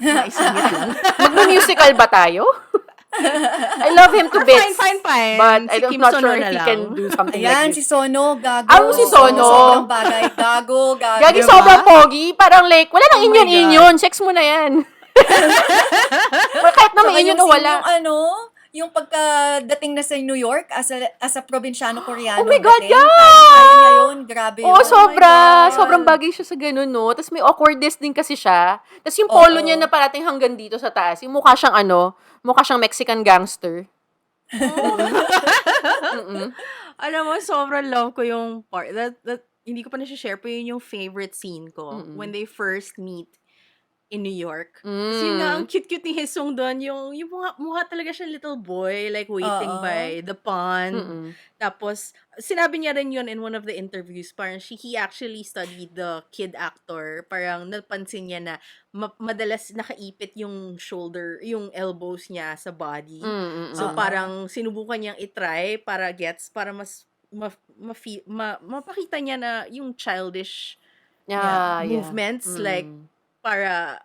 Maisingit lang. Mag-musical ba tayo? I love him to bits. Fine. But Si I'm Kim not Sono sure if na he lang. can do something Ayan, like si this. Sono, gago. Ano si Sono? Sobrang bagay. Gago. Gagi, Diba? sobrang pogi. Parang like, wala nang Oh my inyon. Sex mo na yan. Well, kahit na Tsaka may inyon yung o scene, wala. yung pagkadating na sa New York as a probinsyano Koreano. Oh my God, dating, yeah! kaya niya yun. Grabe yun. Oo, sobra. Oh my God. Sobrang bagay siya sa ganun, no? Tapos may awkwardness din kasi siya. Tapos yung polo Oo. niya na parating hanggang dito sa taas, yung mukha siyang Mexican gangster. Alam mo, sobrang love ko yung part. That hindi ko pa na-share, pero yun yung favorite scene ko. When they first meet in New York. Kasi yun nga, ang cute-cute ni Hesong doon. Yung mukha talaga siya little boy, like waiting by the pond. Tapos, sinabi niya rin yun in one of the interviews. Parang he actually studied the kid actor. Parang napansin niya na madalas nakaipit yung shoulder, yung elbows niya sa body. So, parang sinubukan niyang itry para mas mapakita niya na yung childish Yeah. movements, like, para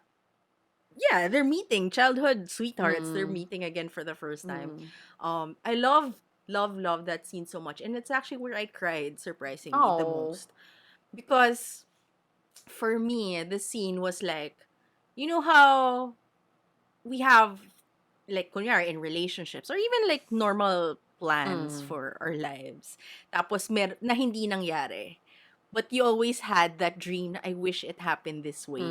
yeah, they're meeting childhood sweethearts. They're Mm. meeting again for the first time. Mm. I love that scene so much, and it's actually where I cried surprisingly the Oh. most because for me the scene was like, you know how we have like kunyari in relationships or even like normal plans Mm. for our lives. Tapos na hindi nangyari. But you always had that dream na I wish it happened this way.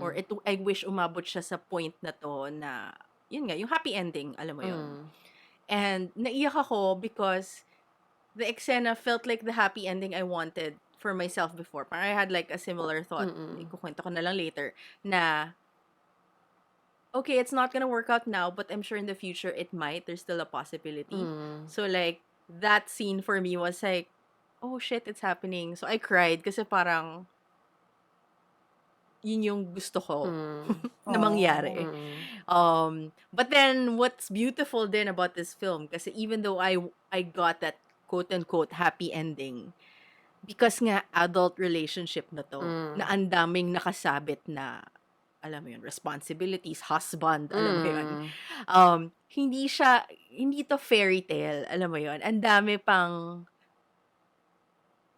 Or Mm. I wish umabot siya sa point na to na, yun nga, yung happy ending, alam mo yun. Mm. And naiyak ako because the eksena felt like the happy ending I wanted for myself before. Parang I had like a similar thought, Mm. ikukwento ko na lang later, na okay, it's not gonna work out now, but I'm sure in the future it might. There's still a possibility. Mm. So like that scene for me was like, oh shit, it's happening. So I cried kasi parang yun yung gusto ko Mm. na Oh. mangyari. Mm. But then what's beautiful then about this film kasi even though I got that quote unquote happy ending because nga adult relationship na to na Mm. ang daming nakasabit na alam mo yun, responsibilities, husband, alam mo yun. Mm. Hindi to fairy tale, alam mo yun. Ang dami pang,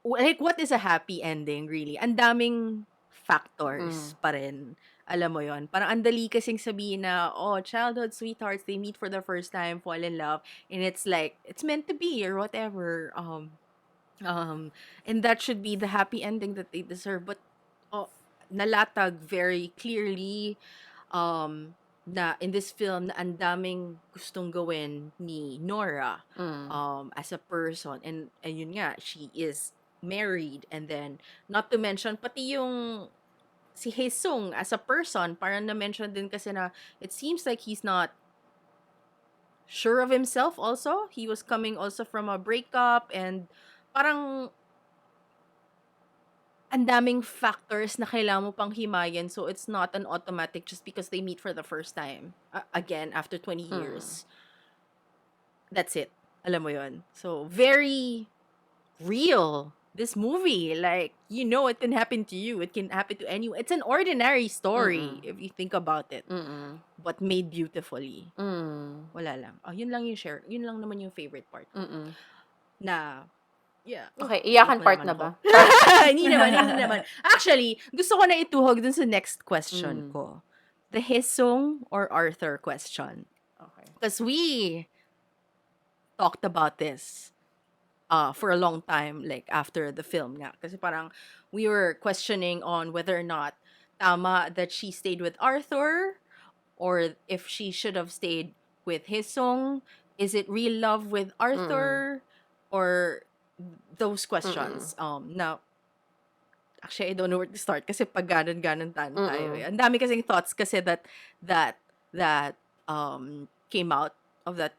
like, what is a happy ending, really? Ang daming factors Mm. pa rin. Alam mo yun. Parang ang dali kasing sabihin na, oh, childhood sweethearts, they meet for the first time, fall in love, and it's like, it's meant to be, or whatever. And that should be the happy ending that they deserve. But, oh, nalatag very clearly na in this film na ang daming gustong gawin ni Nora Mm. as a person and yun nga she is married and then not to mention pati yung si Haesung as a person parang na-mention din kasi na it seems like he's not sure of himself also. He was coming also from a breakup and parang ang daming factors na kailangan mo pang himayin so it's not an automatic just because they meet for the first time again after 20 years. That's it. Alam mo yun. So very real this movie, like you know it can happen to you, it can happen to anyone. It's an ordinary story Mm. if you think about it, Mm. but made beautifully. Mm. Wala lang. Yun lang yung share. Yun lang naman yung favorite part ko. Mm. Na yeah. Okay, Iyak iyakan na part naman na ako. ba? Hindi naman. Actually, gusto ko na ituhog dun sa next question Mm. ko. The Hisung or Arthur question. Okay. Because we talked about this for a long time, like after the film nga. Kasi parang we were questioning on whether or not tama that she stayed with Arthur or if she should have stayed with Hisung. Is it real love with Arthur? Or those questions. Now, actually, I don't know where to start kasi pag ganon-ganon tayo eh. Ang dami kasing thoughts kasi that came out of that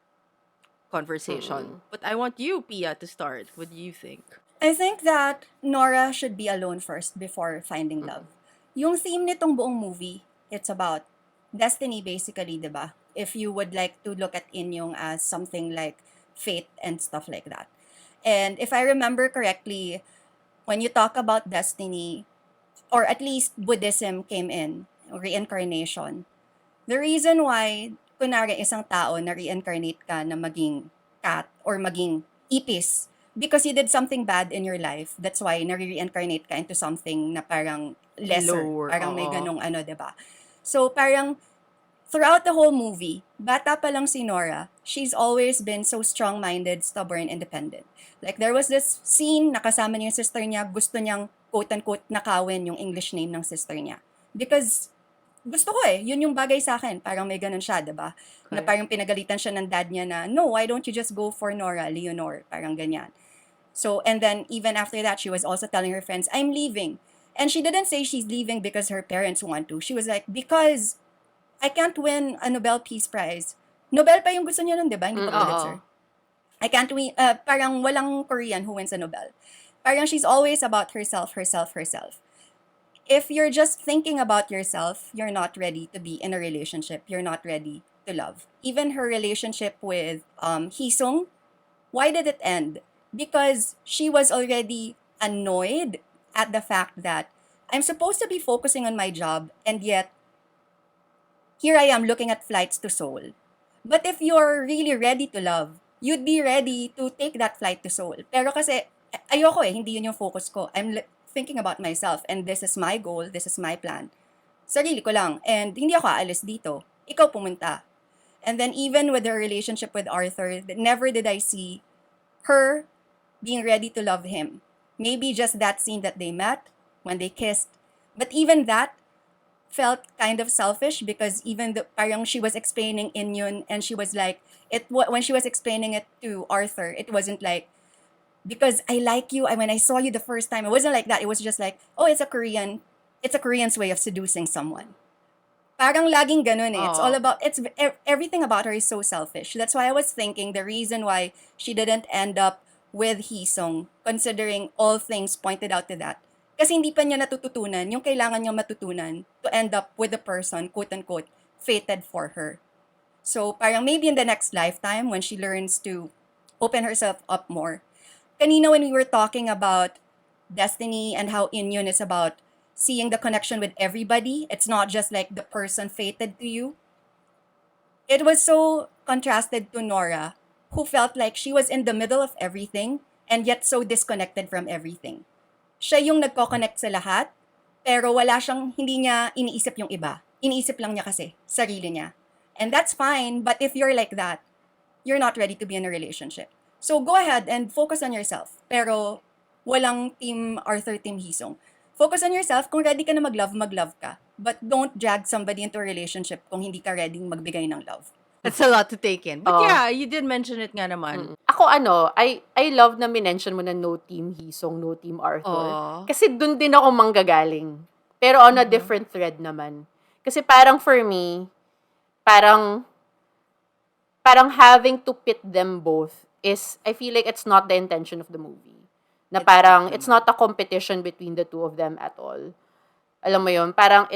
conversation. But I want you, Pia, to start. What do you think? I think that Nora should be alone first before finding love. Yung theme nitong buong movie, it's about destiny basically, diba? If you would like to look at Inyong as something like fate and stuff like that. And if I remember correctly, when you talk about destiny, or at least Buddhism came in, reincarnation, the reason why, kunwari isang tao na reincarnate ka na maging cat or maging ipis, because you did something bad in your life, that's why nare-reincarnate ka into something na parang lesser. Lower, Parang may oo. ganong ano, diba? So parang, throughout the whole movie, bata pa lang si Nora, she's always been so strong-minded, stubborn, independent. Like, there was this scene, nakasama niya yung sister niya, gusto niyang, quote-unquote, nakawin yung English name ng sister niya. Because, gusto ko eh, yun yung bagay sa akin. Parang may ganun siya, diba? Na Okay. parang pinagalitan siya ng dad niya na, no, why don't you just go for Nora, Leonor? Parang ganyan. So, and then, even after that, she was also telling her friends, I'm leaving. And she didn't say she's leaving because her parents want to. She was like, because I can't win a Nobel Peace Prize. Nobel pa yung gusto niya nun, di ba? Hindi pa Pulitzer. I can't win, parang walang Korean who wins a Nobel. Parang she's always about herself. If you're just thinking about yourself, you're not ready to be in a relationship. You're not ready to love. Even her relationship with Hee-sung, why did it end? Because she was already annoyed at the fact that I'm supposed to be focusing on my job and yet here I am looking at flights to Seoul. But if you're really ready to love, you'd be ready to take that flight to Seoul. Pero kasi, ayoko hindi yun yung focus ko. Thinking about myself and this is my goal, this is my plan. Sarili ko lang. And hindi ako aalis dito. Ikaw pumunta. And then even with her relationship with Arthur, never did I see her being ready to love him. Maybe just that scene that they met, when they kissed. But even that felt kind of selfish because even the parang she was explaining Inyun and she was like, when she was explaining it to Arthur, it wasn't like, because I like you, when I saw you the first time, it wasn't like that. It was just like, oh, it's a Korean's way of seducing someone. Parang laging ganun eh. It's all about, everything about her is so selfish. That's why I was thinking the reason why she didn't end up with Hee-sung, considering all things pointed out to that. Kasi hindi pa niya natututunan yung kailangan niyang matutunan to end up with the person, quote-unquote, fated for her. So parang maybe in the next lifetime, when she learns to open herself up more. Kanina when we were talking about destiny and how Inyun is about seeing the connection with everybody. It's not just like the person fated to you. It was so contrasted to Nora, who felt like she was in the middle of everything and yet so disconnected from everything. Siya yung nagko-connect sa lahat, pero hindi niya iniisip yung iba. Iniisip lang niya kasi, sarili niya. And that's fine, but if you're like that, you're not ready to be in a relationship. So go ahead and focus on yourself. Pero walang Team Arthur, Team Hee-sung. Focus on yourself. Kung ready ka na mag-love ka. But don't drag somebody into a relationship kung hindi ka ready magbigay ng love. That's a lot to take in. But yeah, you did mention it nga naman. Ako I love na minention mo na no Team Hee-sung, no Team Arthur. Kasi dun din ako manggagaling. Pero on a different thread naman. Kasi parang for me, parang having to pit them both is, I feel like it's not the intention of the movie. Na parang, it's not a competition between the two of them at all. Alam mo yun, parang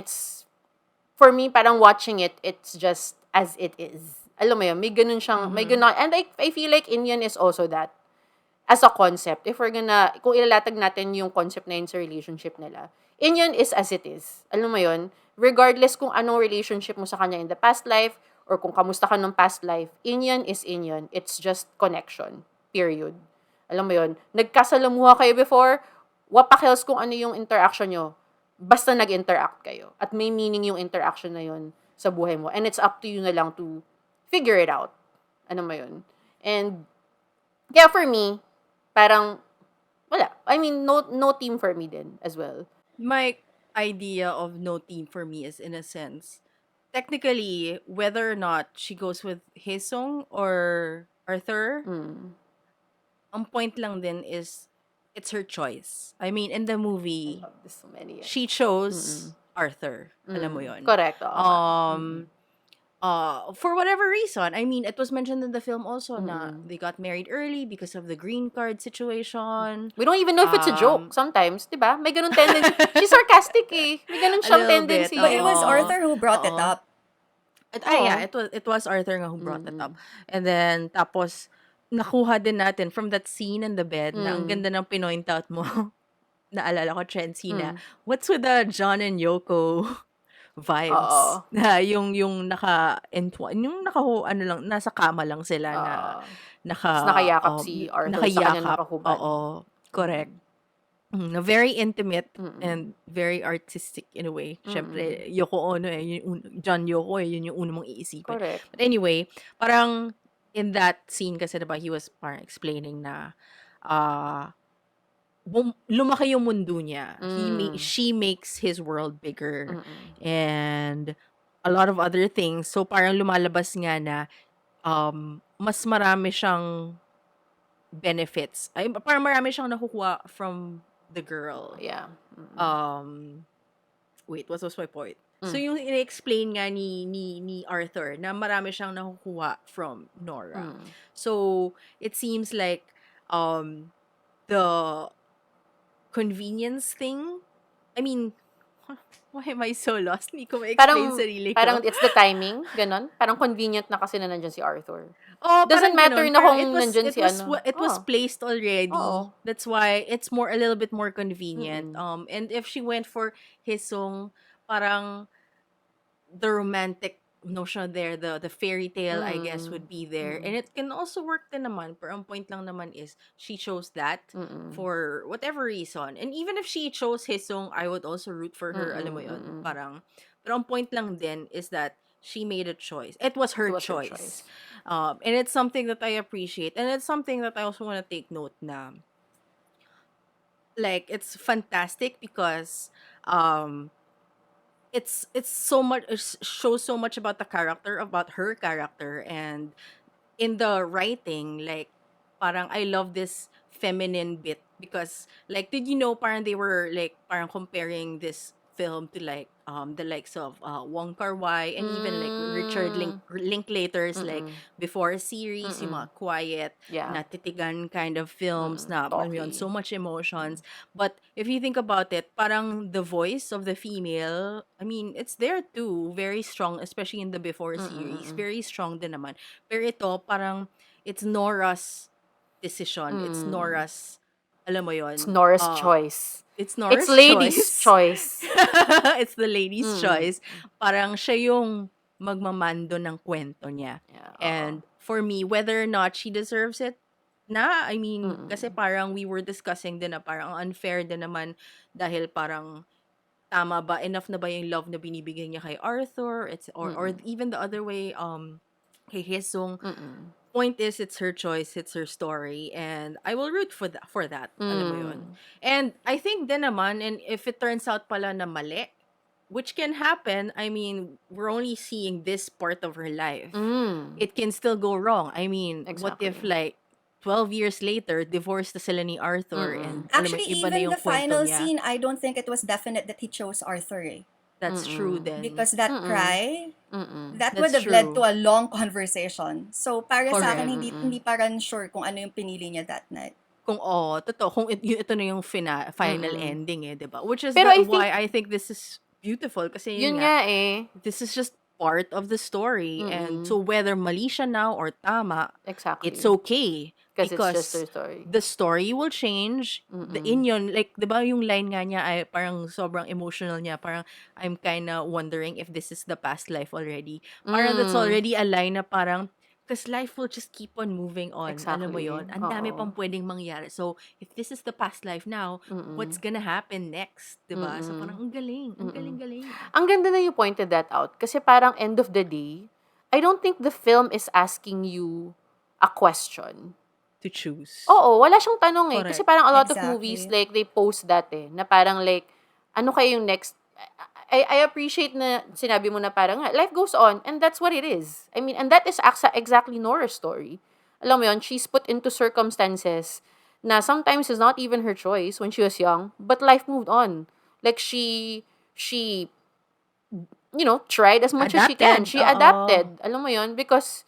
for me, parang watching it, it's just as it is. Alam mo yun, may ganun siyang, may ganun, and I feel like Inyun is also that. As a concept, if we're kung ilalatag natin yung concept na yun sa relationship nila, Inyun is as it is. Alam mo yun, regardless kung anong relationship mo sa kanya in the past life, or kung kamusta ka nung past life, Inyun is Inyun. It's just connection. Period. Alam mo yun, nagkasalamuha kayo before, wapakils kung ano yung interaction nyo. Basta nag-interact kayo. At may meaning yung interaction na yun sa buhay mo. And it's up to you na lang to figure it out. Ano mo yun? And, yeah, for me, parang, wala. I mean, no team for me din as well. My idea of no team for me is, in a sense, technically, whether or not she goes with Hee-sung or Arthur, ang point lang din is, it's her choice. I mean, in the movie, I love this so many. she chose Arthur. Alam mo yun? Correct. For whatever reason, I mean, it was mentioned in the film also na they got married early because of the green card situation. We don't even know if it's a joke sometimes, di ba? May ganun tendency. She's sarcastic eh. May ganun siyang tendency. But it was Arthur who brought it up. Yeah, it was Arthur nga who brought it up. And then, tapos, nakuha din natin from that scene in the bed na ang ganda ng pinoint out mo. Naalala ko, Trency, na what's with the John and Yoko vibes? Na yung ano lang, nasa kama lang sila na nakayakap si Arthur sa kanya nakahubad. Oo, correct. Very intimate and very artistic in a way. Siyempre, Yoko Ono John Yoko yun yung una mong iisipin. Correct. But anyway, parang in that scene kasi diba, he was parang explaining na lumaki yung mundo niya. She makes his world bigger and a lot of other things. So parang lumalabas nga na mas marami siyang benefits. Ay, parang marami siyang nakukuha from the girl. Yeah. Wait, what was my point? So yung i-explain nga ni Arthur na marami siyang nakukuha from Nora. So it seems like the convenience thing, I mean, why am I so lost? Hindi ko ma-explain sarili ko. Parang it's the timing, ganon. Parang convenient na kasi na nandyan si Arthur. parang Doesn't matter ganun. na Parang kung nandyan si ano. It was placed already. Oo. That's why it's a little bit more convenient. And if she went for Hee-sung, parang the romantic notion there, the fairy tale, I guess, would be there. And it can also work din naman, pero ang point lang naman is, she chose that for whatever reason. And even if she chose Hisong, I would also root for her, alam mo yun, parang, pero ang point lang din is that she made a choice. It was her It was her choice. choice. And it's something that I appreciate. And it's something that I also want to take note na, like, it's fantastic because it's so much, it shows so much about the character, about her character. And in the writing, like, parang I love this feminine bit because, like, did you know, parang they were like parang comparing this film to, like, the likes of Wong Kar-wai, and even like Richard Linklater's, like, before series, yung mga quiet, Yeah. natitigan kind of films na alam mo yun, Talky. so much emotions. But if you think about it, parang the voice of the female, I mean, it's there too, very strong, especially in the before series, very strong din naman. Pero ito, parang, it's Nora's decision. It's Nora's, alam mo It's yun, Nora's choice. it's It's Nora's ladies' choice. It's the lady's choice. Parang siya yung magmamando ng kwento niya. Yeah, And for me, whether or not she deserves it, I mean, kasi parang we were discussing din na parang unfair din naman dahil parang tama ba, enough na ba yung love na binibigay niya kay Arthur? It's or even the other way, kay Hesung. Point is, it's her choice, it's her story, and I will root for that. Alam mo yun. And I think din naman, and if it turns out pala na mali, which can happen, I mean, we're only seeing this part of her life. It can still go wrong. I mean, what if, Exactly. like, 12 years later, divorced na sila ni Arthur, and alam mo, Actually, iba na even yung the kwento final niya. scene, I don't think it was definite that he chose Arthur. That's true then. Because that cry, that That's would have led true. to a long conversation. So, para sa akin, Correct. hindi pa rin sure kung ano yung pinili niya that night. Kung totoo, kung ito na yung final ending eh, 'di ba? Which is Pero I think, why I think this is beautiful kasi yun yun nga, nga eh. this is just part of the story. And so whether mali siya now or tama, Exactly. it's okay. Because it's just Because her story. the story will change. The Inyun, like, di ba yung line nga niya ay parang sobrang emotional niya. Parang, I'm kinda wondering if this is the past life already. Parang that's already a line na parang, because life will just keep on moving on. Alam mo Exactly. yon, ang dami Oo. pang pwedeng mangyari. So, if this is the past life now, what's gonna happen next? Diba? So, parang, ang galing. Ang galing-galing. Ang ganda na you pointed that out. Kasi parang end of the day, I don't think the film is asking you a question. To choose. Oo, wala siyang tanong eh. Kasi Correct. parang a lot of Exactly. movies, like, they post that eh. Na parang like, ano kayo yung next? I appreciate na sinabi mo na parang, life goes on, and that's what it is. I mean, and that is exactly Nora's story. Alam mo yun, she's put into circumstances na sometimes is not even her choice when she was young, but life moved on. Like, she tried as much as she can. Adapted. She Oo. adapted. Alam mo yun? Because,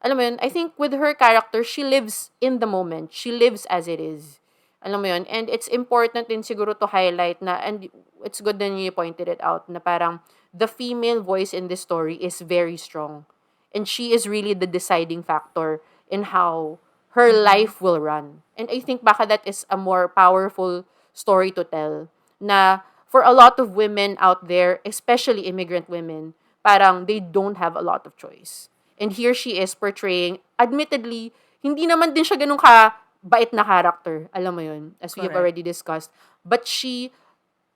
alam mo yun, I think with her character, she lives in the moment. She lives as it is. Alam mo yun? And it's important din siguro to highlight na, and it's good that you pointed it out, na parang the female voice in this story is very strong. And she is really the deciding factor in how her life will run. And I think baka that is a more powerful story to tell. Na for a lot of women out there, especially immigrant women, parang they don't have a lot of choice. And here she is portraying, admittedly, hindi naman din siya ganun ka-bait na character. Alam mo yun, as we have Correct. already discussed. But she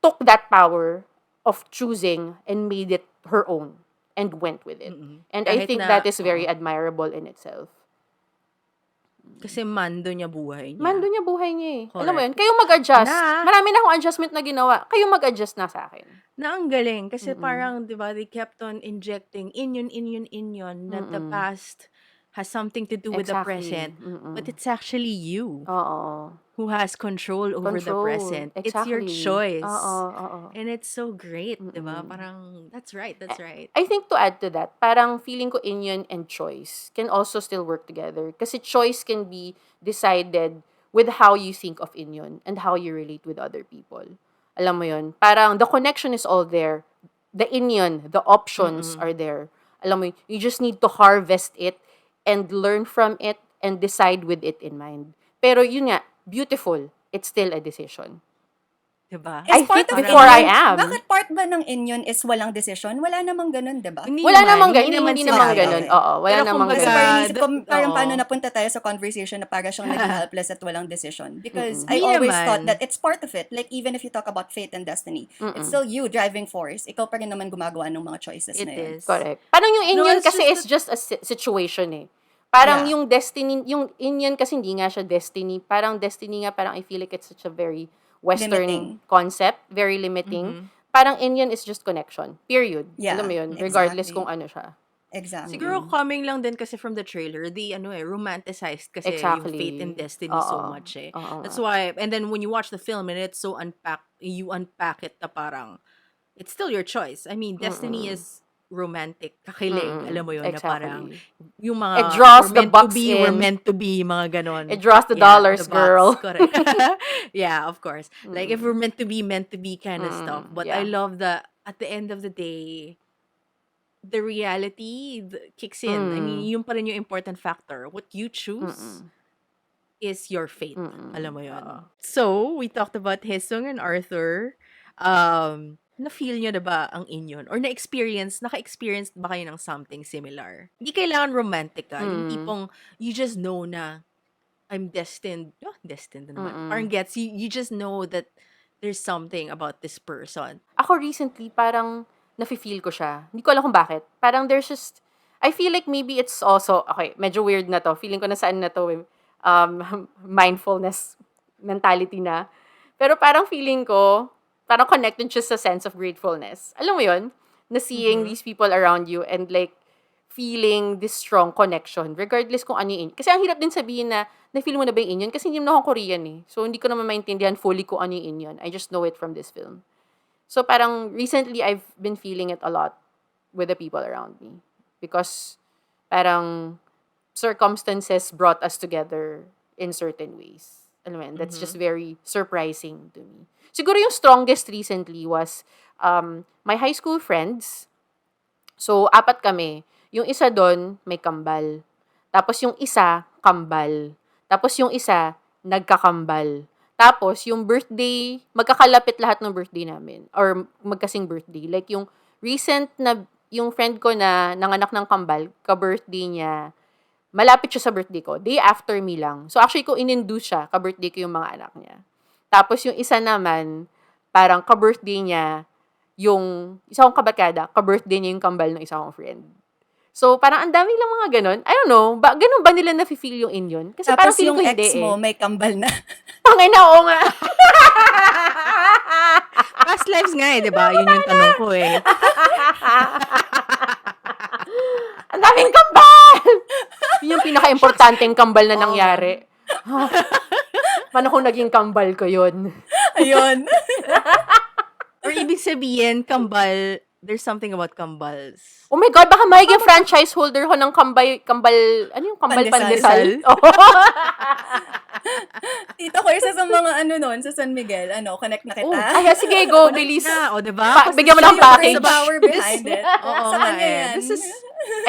took that power of choosing and made it her own and went with it. And I Kahit think na, that is very admirable in itself. kasi mando niya buhay niya. Mando niya buhay niya eh. Correct. Alam mo yun, kayo mag-adjust. Na- Marami na akong adjustment na ginawa. Kayo mag-adjust na sa akin. Na ang galing. Kasi parang, di ba, they kept on injecting Inyon, that the past has something to do with the Exactly. present. But it's actually you Oo. who has control over the present. It's your Exactly. choice. Oo. And it's so great, di ba? Parang, that's right. I think to add to that, parang feeling ko Inyun and choice can also still work together. Kasi choice can be decided with how you think of Inyun and how you relate with other people. Alam mo yun? Parang the connection is all there. The Inyun, the options are there. Alam mo yun? You just need to harvest it and learn from it and decide with it in mind. Pero yun nga, beautiful. It's still a decision. Diba? I Is part think of before I Inyun, am. bakit part ba ng Inyun is walang decision? Wala namang ganun, di ba? Wala namang hindi ganun, naman hindi naman sinabi. ganun. Okay. Oo, wala Pero namang Kasi kumbaga, parang ganun. inisip ko, parang paano oo. napunta tayo sa conversation na parang siyang naging helpless at walang decision. Because I Hindi always thought naman. that it's part of it. Like, even if you talk about fate and destiny, it's still you driving force. Ikaw pa rin naman gumagawa ng mga choices It na yun. is. Correct. Parang yung No, Inyon it's kasi is just that, just a situation eh. Parang Yeah. yung destiny, yung Inyon kasi hindi nga siya destiny. Parang destiny nga, parang I feel like it's such a very Western Limiting. concept, very limiting. Parang Inyon is just connection. Period. Alam Yeah, mo yun, regardless exactly. kung ano siya. siguro Exactly. coming lang din kasi from the trailer, romanticized kasi yung fate and Exactly. destiny so Oo. much eh. Oo nga. That's why, and then when you watch the film and it's so you unpack it na parang, it's still your choice. I mean, destiny is romantic, kakilig, alam mo yun, na parang, Exactly. yung It mga, draws the bucks we're in. meant to be, mga ganon. It draws the Yeah, dollars, the box, girl. correct. Yeah, of course. Like, if we're meant to be kind of stuff. But I Yeah. love that, at the end of the day, the reality kicks in. I mean, yun pa rin yung important factor. What you choose is your fate. Alam mo yun. So, we talked about Hesung and Arthur. Na-feel nyo na ba ang Inyun? Or naka-experience ba kayo ng something similar? Hindi kailangan romantic Yung tipong, you just know na, I'm destined. Oh, destined na naman. Parang you just know that there's something about this person. Ako recently, parang nafe-feel ko siya. Hindi ko alam kung bakit. Parang there's just, I feel like maybe it's also, okay, medyo weird na to. Feeling ko na saan na to, mindfulness mentality na. Pero parang feeling ko, parang connected siya sa sense of gratefulness. Alam mo yun? Na seeing these people around you and like, feeling this strong connection, regardless kung ano yung Kasi ang hirap din sabihin na, na-feel mo na ba yung Inyon? Kasi hindi naman ako Korean eh. So, hindi ko naman maintindihan fully kung ano yung Inyon. I just know it from this film. So, parang recently, I've been feeling it a lot with the people around me. Because, parang, circumstances brought us together in certain ways. Alam mo yun? That's just very surprising to me. Siguro yung strongest recently was, my high school friends. So, 4 kami. Yung isa doon, may kambal. Tapos yung isa, kambal. Tapos yung isa, nagkakambal. Tapos yung birthday, magkakalapit lahat ng birthday namin. Or magkasing birthday. Like yung recent na, yung friend ko na nanganak ng kambal, ka-birthday niya, malapit siya sa birthday ko. Day after me lang. So actually, ko in-induce siya, ka-birthday ko yung mga anak niya. Tapos yung isa naman, parang ka-birthday niya, yung isa kong kabarkada, ka-birthday niya yung kambal ng isa kong friend. So, parang ang dami lang mga ganon. I don't know, ganun ba nila nafe-feel yung Inyon? Kasi parang Tapos feeling yung ko hindi ex mo, may kambal na. Tangay na, oo nga. Past lives nga di ba? Yun yung tanong ko eh. Ang daming kambal! Yun yung pinaka-importanteng kambal na nangyari. Paano kung naging kambal ko yun? Ayun. Or ibig sabihin, kambal, there's something about kambals. Oh my God, baka magiging franchise holder ko ng kambal, ano yung kambal pandesal? Pandesal. Oh. Tito ko, isa sa mga noon, sa San Miguel, connect na kita. Oh, ay, sige, go, bilis. Na, o diba? Bigyan mo ng Yung package. brain power behind it. Oo Sa nga kanya eh. yan. This is,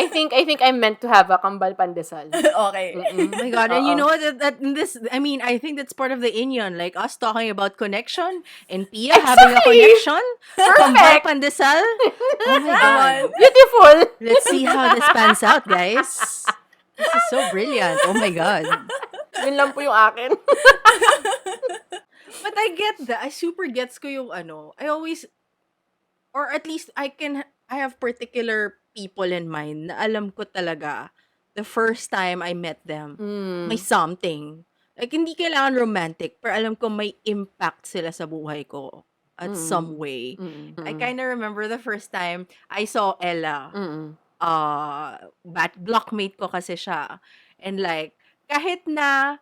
I think I'm meant to have a kambal pandesal. Okay. oh my God. And you Oo. know I think that's part of the Inyon. Like us talking about connection and Pia having a Exactly. connection. Kambal Perfect. pandesal. Oh my God. Beautiful. Let's see how this pans out, guys. This is so brilliant. Oh my God. Yun lang po yung akin. But I get that. I super gets ko yung I always, or at least I have particular people in mind na alam ko talaga the first time I met them, may something. Like, hindi kailangan romantic, pero alam ko may impact sila sa buhay ko at some way. I kind of remember the first time I saw Ella. Blockmate ko kasi siya. And like, kahit na,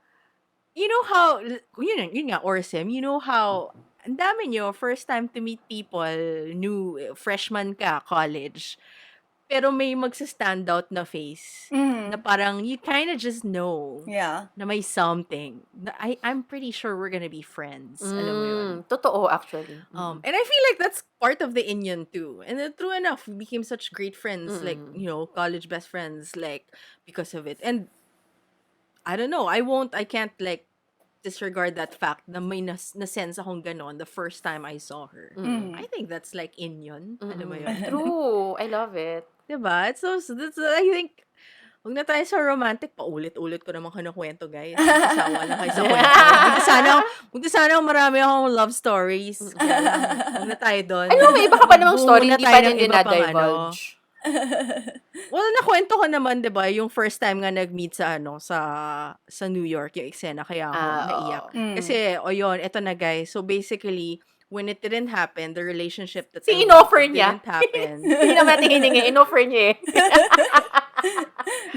you know how, yun nga, Orsim, you know how, ang dami nyo, first time to meet people, new, freshman ka, college, pero may magsa-stand out na face, na parang, you kind of just know, Yeah. na may something. I'm pretty sure we're gonna be friends. Alam mo yun. Totoo, actually. And I feel like that's part of the Inyon too. And then, true enough, we became such great friends, like, college best friends, like, because of it. And, I don't know, I can't, like, disregard that fact na may na-sense akong ganon the first time I saw her. I think that's like Inyun. Alam mo yun? True. I love it. Diba? So that's, I think, huwag na tayo sa romantic. Paulit-ulit ko naman kinukwento, guys. Sasawa lang kayo sa kwento. Buti sana marami akong love stories. Kaya lang, huwag na tayo doon. Ano, may iba ka pa namang Buo story, muna hindi tayo pa ng rin din iba pang na-divulge. Well, nakwento ko naman, 'di ba, yung first time nga nag-meet sa sa New York, yung eksena kaya ako naiyak. Kasi yun, eto na guys. So basically, when it didn't happen, the relationship that I in-offer wanted niya. didn't happen. Hindi naman natin hiningi. In-offer niya eh.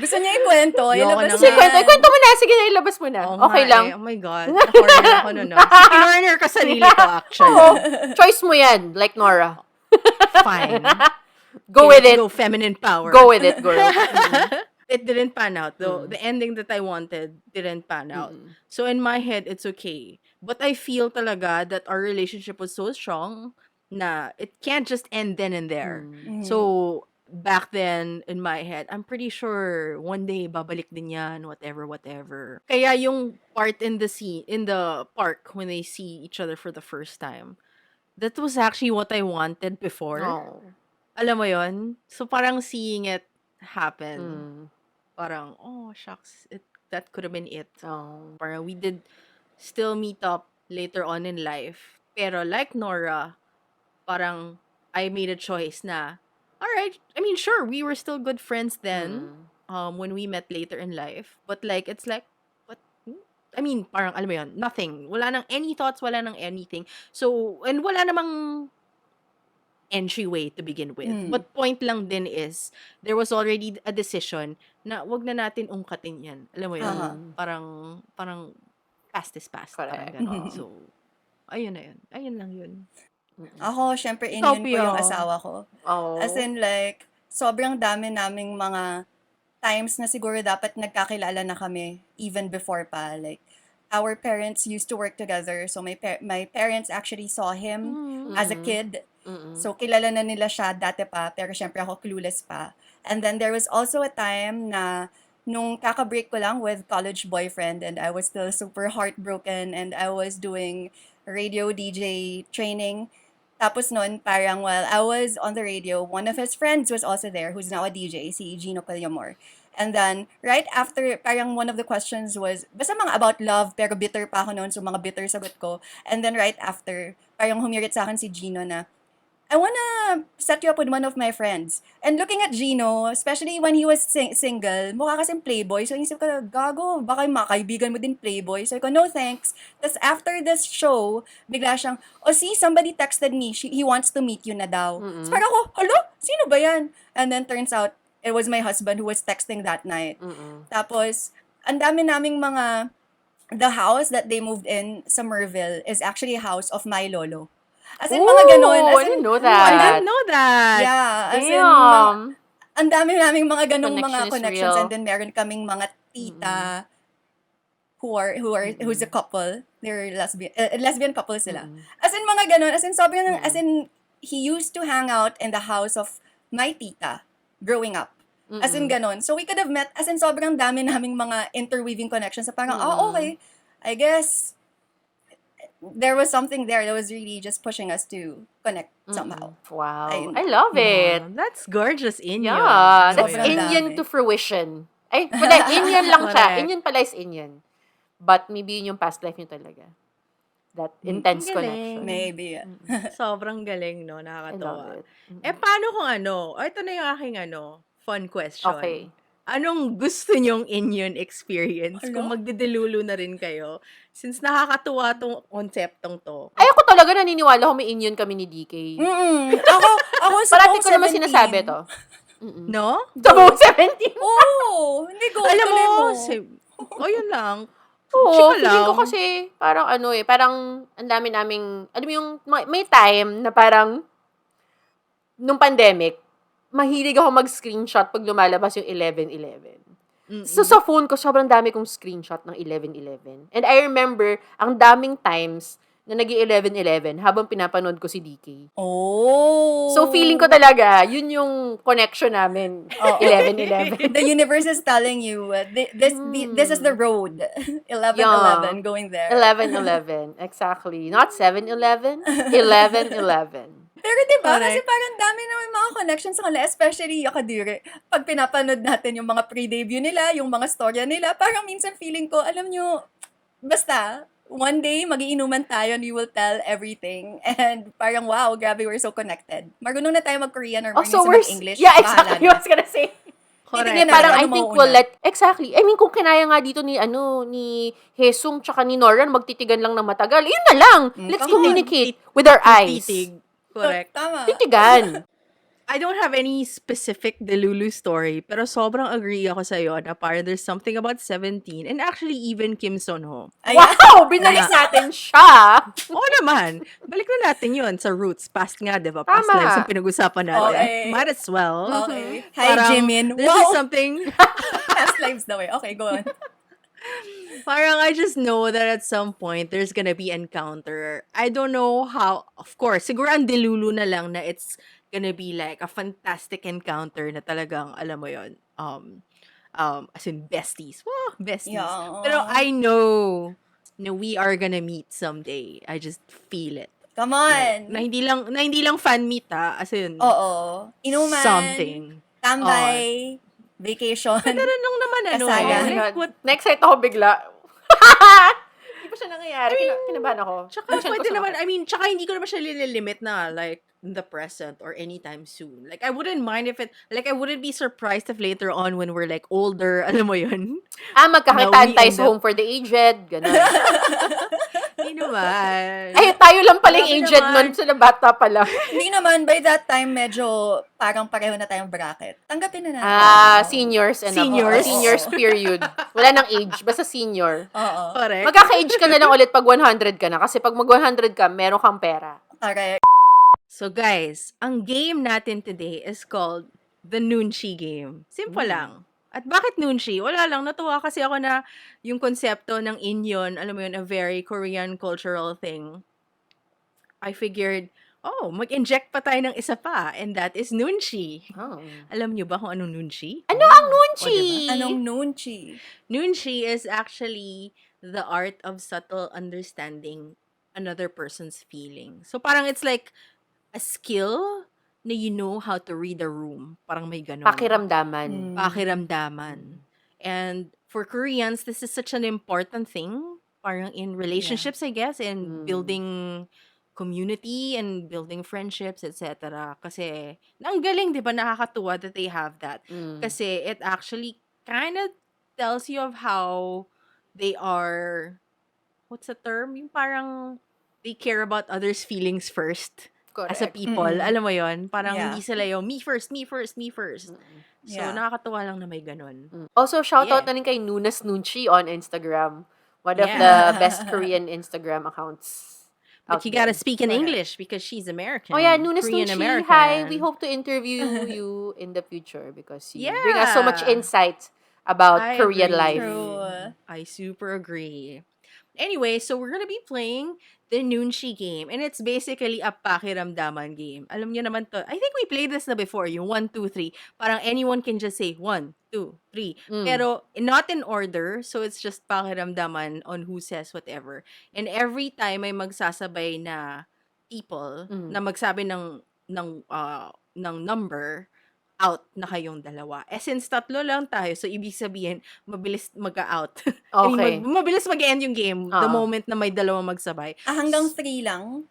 Gusto niya ikwento. Ayoko Ilabas na Sige, niya. kwento mo na. Sige na, ilabas mo na. Oo Okay nga lang. eh. Oh my God. Na-corner ako nun. Corner ka sarili ko, actually. Oo. Choice mo yan, like Nora. Fine. Go with it. Go feminine power. Go with it, girl. It didn't pan out though. The ending that I wanted didn't pan out. So in my head, it's okay. But I feel talaga that our relationship was so strong na it can't just end then and there. So back then in my head, I'm pretty sure one day babalik din yan, whatever. Kaya yung part in the park when they see each other for the first time, that was actually what I wanted before. Oh. Alam mo yon? So parang seeing it happen, parang, oh, shucks, that could have been it. Oh. Parang we did still meet up later on in life. Pero like Nora, parang I made a choice na, alright, I mean, sure, we were still good friends then, when we met later in life. But like, it's like, what? I mean, parang, alam mo yun, nothing. Wala nang any thoughts, wala nang anything. So, and wala namang entryway to begin with. But point lang din is, there was already a decision na wag na natin ungkatin yan. Alam mo yun? Parang past is past. Parang Correct. ganun. So, ayun na yun. Ayun lang yun. Ako, syempre, Inyun ko yung asawa ko. Oh. As in, like, sobrang dami naming mga times na siguro dapat nagkakilala na kami even before pa. Like, our parents used to work together. So, my parents actually saw him as a kid. So, kilala na nila siya dati pa. Pero, syempre, ako clueless pa. And then, there was also a time na nung kaka-break ko lang with college boyfriend and I was still super heartbroken and I was doing radio DJ training. Tapos noon, parang while I was on the radio, one of his friends was also there, who's now a DJ, si Gino Pallamor. And then, right after, parang one of the questions was, basta mga about love, pero bitter pa ako noon, so mga bitter sagot ko. And then right after, parang humirit sa akin si Gino na, I wanna set you up with one of my friends. And looking at Gino, especially when he was single, mukha kasing playboy. So, isip ko, gago, baka yung mga kaibigan mo din playboy. So, ko, no thanks. Tapos, after this show, bigla siyang, oh, see, somebody texted me. He wants to meet you na daw. So, parang ako, hello? Sino ba yan? And then, turns out, it was my husband who was texting that night. Tapos, ang dami naming mga, the house that they moved in sa Merville is actually a house of my lolo. As in, mga ganun. As I in, didn't know I that. didn't know that. yeah, as in, Damn. ang dami naming mga ganung Connection mga is connections real. and then meron kaming mga tita who's a couple. They're lesbian couple sila. As in, mga ganun. As in, sobrang, as in, he used to hang out in the house of my tita growing up. As in, ganun. So, we could have met, as in, sobrang dami naming mga interweaving connections. So, parang, okay, I guess, there was something there that was really just pushing us to connect somehow. Wow. Ayun. I love it. That's gorgeous, Inyun. Yeah. Ano That's yun? Sobrang Inyun dami. to fruition. Ay, wala, Inyun lang siya. Correct. Inyun pala is Inyun. But maybe yun yung past life niyo talaga. That intense Galing. connection. Maybe. Sobrang galing, no? I love Nakakatawa. it. Paano kung ito na yung aking fun question. Okay. Anong gusto nyong Inyun experience Hala? kung magdidelulu na rin kayo? Since nakakatuwa tong konseptong to. Ay, ako talaga naniniwala kung may Inyun kami ni DK. Ako sa Parati buong ko naman 17. sinasabi to. No? Sa buong 17. Oo. Hindi ko. Alam mo, yun lang. Oo, Chika feeling ko lang. kasi, parang parang ang dami naming, alam mo yung, may time na parang, nung pandemic, mahilig ako mag-screenshot pag lumalabas yung 11/11. So, sa phone ko, sobrang dami kong screenshot ng 11/11. And I remember, ang daming times na nag-11-11 habang pinapanood ko si DK. Oh. So, feeling ko talaga, yun yung connection namin. Oo. 11-11. The universe is telling you, this is the road. 11-11, going there. 11-11. Exactly. Not 7-11. 11-11. Pero diba, kasi Correct. parang dami naman mga connections sa kanila, especially Yakadire. Pag pinapanood natin yung mga pre-debut nila, yung mga storya nila, parang minsan feeling ko, alam nyo, basta, one day, magiinuman tayo and we will tell everything. And parang, wow, grabe, we're so connected. Marunong na tayo mag-Korean or marunong So, sa mag-English. yeah, bahala exactly. na. I was gonna say. Correct. Titignan natin Parang ano I think mauuna. we'll let, exactly. I mean, kung kinaya nga dito ni Hesung tsaka ni Noran, magtitigan lang ng matagal. Yun na lang. Let's come on. communicate with our eyes. Titig. Correct. Tama. Titigan. I don't have any specific Delulu story, pero sobrang agree ako sa'yo na parang there's something about 17 and actually even Kim Son-ho. Ayan. Wow! Binalik natin siya! Oo naman. Balik na natin yun sa roots. Past nga, di ba? Past Tama. lives ang pinag-usapan natin. Okay. Might as well. Okay. Hi, Parang, Jimin. There's Wow. just something, Past lives daw eh. Okay, go on. parang I just know that at some point, there's gonna be encounter. I don't know how, of course, siguro ang Delulu na lang na it's gonna be like a fantastic encounter na talagang, alam mo yon as in besties. Wow, besties. Yeah. Pero I know na we are gonna meet someday. I just feel it. Come Like, on. na hindi lang fan meet as in Oo. Inuman. something. Tambay. Vacation. Pero nung naman Kasaya. Oh my like, God. what, Na-excite ako bigla. Hindi pa siya nangyayari. Kinabahan ako. tsaka Minsan ko pwede naman, sumakit. I mean, tsaka hindi ko naman siya nililimit na like in the present or anytime soon. Like, I wouldn't mind if it, like, I wouldn't be surprised if later on when we're like older, alam mo yun? Magkakitaan we tayo end sa up- Home for the Aged. Ganun. Hindi naman. Ay, tayo lang pala yung Grabe aged naman. nun. Sila bata pala. Hindi naman, by that time, medyo parang pareho na tayong bracket. Tanggapin na natin. Seniors and Seniors. Seniors period. Wala nang age. Basta senior. Oo. Correct. Magkaka-age ka na lang ulit pag 100 ka na. Kasi pag mag 100 ka, meron kang pera. Correct. So guys, ang game natin today is called the Nunchi game. Simple lang. At bakit Nunchi? Wala lang, natuwa kasi ako na yung konsepto ng Inyun, alam mo yun, a very Korean cultural thing. I figured, mag-inject pa tayo ng isa pa, and that is Nunchi. Oh. Alam niyo ba kung anong Nunchi? Ano ang O, nunchi? diba? Anong nunchi? Nunchi is actually the art of subtle understanding another person's feeling. So parang it's like a skill na you know how to read a room. Parang may ganun. Pakiramdaman. Pakiramdaman. And for Koreans, this is such an important thing. Parang in relationships, I guess, and building community and building friendships, etc. Kasi, ang galing, di ba, nakakatuwa that they have that. Kasi it actually kind of tells you of how they are, what's the term? Yung parang they care about others' feelings first. As a Correct. people, alam mo yon, parang Yeah. hindi sila yung me first, me first, me first. So, Yeah. nakakatuwa lang na may ganun. Also, shoutout Yeah. na rin kay Nunas Nunchi on Instagram. One of Yeah. the best Korean Instagram accounts. But out you gotta there. speak in Correct. English because she's American. Oh yeah, Nunas Korean Nunchi. American. Hi, we hope to interview you in the future because you bring us so much Yeah. insight about I Korean agree. life. True. I super agree. Anyway, so we're gonna be playing the Nunchi game. And it's basically a pakiramdaman game. Alam niyo naman to. I think we played this na before, yung 1, 2, 3. Parang anyone can just say 1, 2, 3. Pero not in order. So it's just pakiramdaman on who says whatever. And every time may magsasabay na people na magsabi ng number, out na kayong dalawa. Since tatlo lang tayo, so ibig sabihin, mabilis mag-out. I Okay. mean, mabilis mag-end yung game the Oo. moment na may dalawa magsabay. Hanggang 3 lang.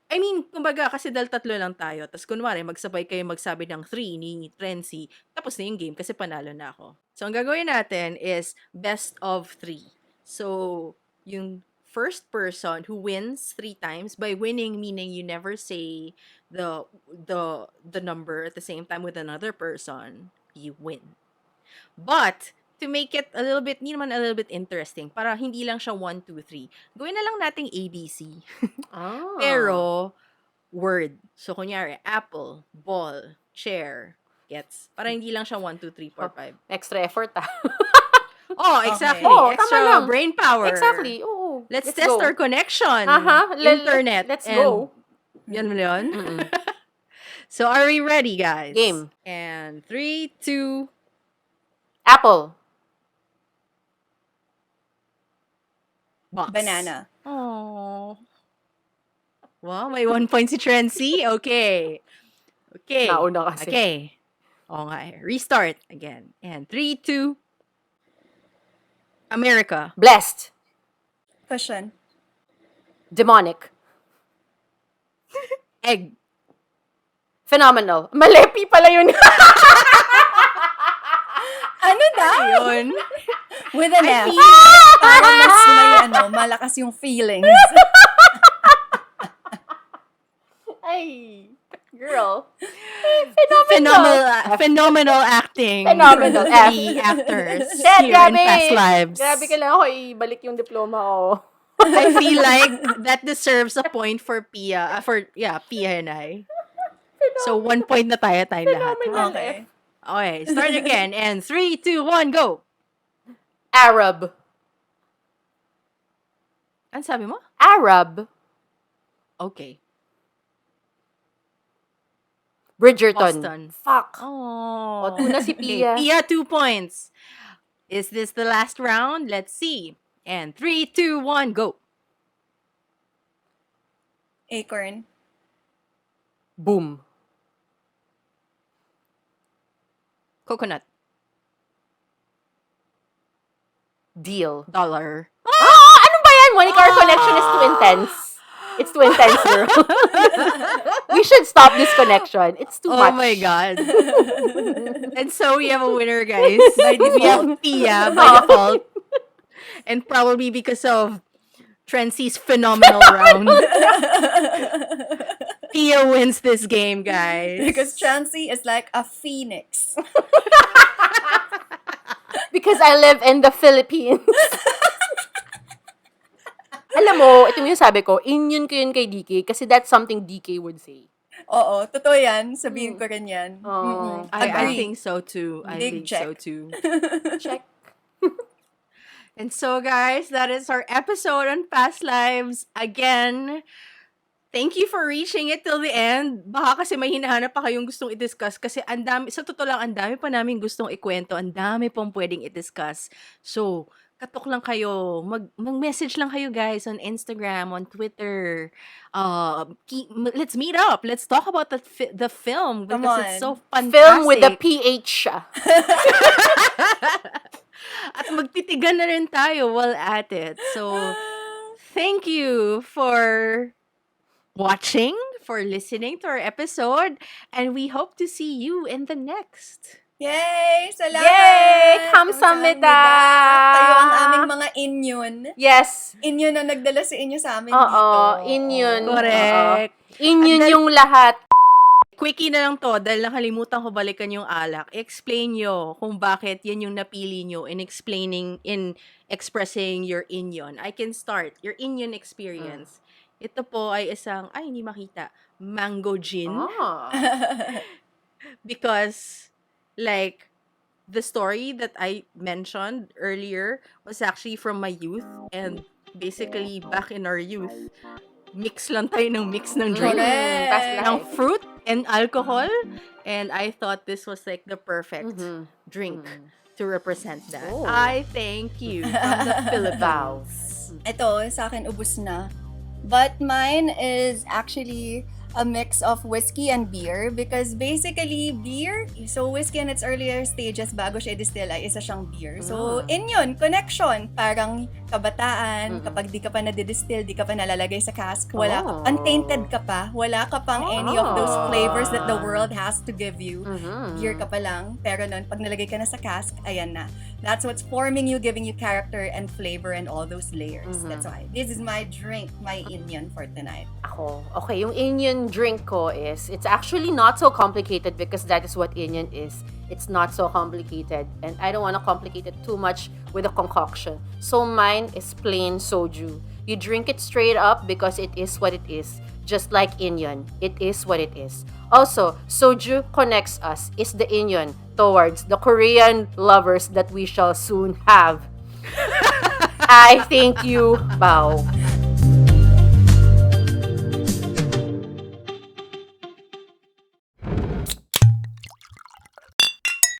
I mean, kumbaga, kasi dahil tatlo lang tayo, tapos kunwari, magsabay kayo magsabi ng 3 ni Trency, tapos na yung game kasi panalo na ako. So, ang gagawin natin is best of 3. So, yung first person who wins 3 times, by winning meaning you never say the number at the same time with another person, you win. But, to make it a little bit, hindi naman a little bit interesting, para hindi lang siya 1, 2, 3, gawin na lang nating ABC. Ah. Pero, word. So, kunyari, apple, ball, chair, gets. Para hindi lang siya 1, 2, 3, 4, 5. Extra effort Oh, exactly. Okay. Oo, tama Extra lang. brain power. Exactly. Oo. Let's Let's test go. our connection. Let- Internet. let's and- go. Yan mo yun? Mm-mm. So, are we ready, guys? Game. And 3, 2... Apple. Box. Banana. Oh. Wow, may 1 point si Trency. Okay. Okay. Nauna kasi. Okay. Oo nga eh. Restart again. And 3, 2... America. Blessed. Cushion. Demonic. Egg. Phenomenal. Malepi pala yun. Ano daw? Yun. With an F. feel- Para mas may malakas yung feelings. Ay, girl. Phenomenal acting. Phenomenal from the three actors Shit, here grabe. in past lives. Grabe kailangan ko ibalik yung diploma ko. I feel like that deserves a point for Pia. Pia and I. So, 1 point na tayo lahat. Phenomenal. Okay. Okay, start again. And 3, 2, 1, go! Arab. Ano sabi mo? Arab. Okay. Bridgerton. Boston. Fuck. Oh. O, tuna si Pia. Okay, Pia, 2 points. Is this the last round? Let's see. And 3, 2, 1, go! Acorn. Boom. Coconut. Deal. Dollar. Ano ba yan? Monica, our connection is too intense. It's too intense, girl. We should stop this connection. It's too much. Oh my God. And so we have a winner, guys. By We have Pia by default. And probably because of Trency's phenomenal round. Pia wins this game, guys. Because Chansey is like a phoenix. Because I live in the Philippines. Alam mo, ito yung sabi ko, Inyun ko yun kay DK kasi that's something DK would say. Oo, totoo yan. Sabihin ko rin yan. Oh. Mm-mm. I Agree. think so too. I Big think so check. too. Check. And so, guys, that is our episode on past lives. Again, thank you for reaching it till the end. Baka kasi may hinahanap pa kayong gustong i-discuss kasi sa totoo lang, ang dami pa namin gustong ikwento. Ang dami pong pwedeng i-discuss. So, katok lang kayo. Mag-message lang kayo, guys, on Instagram, on Twitter. Let's meet up. Let's talk about the film Come because on. it's so fantastic. Film with the PH siya. At magtitigan na rin tayo while at it. So, thank you for watching, for listening to our episode, and we hope to see you in the next. Yay! Salamat! Yay! Kamsahamnida! Kayo ang aming mga Inyun. Yes. Inyun na nagdala sa inyo sa amin Oo, dito. Inyun. Correct. Inyun And yung lahat. Quickie na lang to, dahil nakalimutan ko balikan yung alak. Explain nyo kung bakit yan yung napili nyo in expressing your Inyon. I can start. Your Inyon experience. Ito po ay isang, hindi makita, mango gin. Ah. Because, like, the story that I mentioned earlier was actually from my youth. And basically, back in our youth, mix lang tayo ng mix ng drink. Correct. That's Ng life. fruit and alcohol. And I thought this was like the perfect Mhm. drink to represent that. Oh. I thank you from the Philippines. Ito, sa akin, ubus na. But mine is actually a mix of whiskey and beer because basically beer, so whiskey in its earlier stages bago siya i-distill ay isa siyang beer. So, Inyun, connection. Parang kabataan, kapag di ka pa nadidistill, di ka pa nalalagay sa cask, wala ka, untainted ka pa, wala ka pang any of those flavors that the world has to give you. Beer ka pa lang, pero nun, pag nalagay ka na sa cask, ayan na. That's what's forming you, giving you character and flavor and all those layers. That's why. This is my drink, my Inyun for tonight. Ako, okay, yung Inyun drink ko is, it's actually not so complicated because that is what Inyun is. It's not so complicated and I don't want to complicate it too much with a concoction. So mine is plain soju. You drink it straight up because it is what it is. Just like Inyun, it is what it is. Also, soju connects us, is the Inyun towards the Korean lovers that we shall soon have. I thank you. Bow.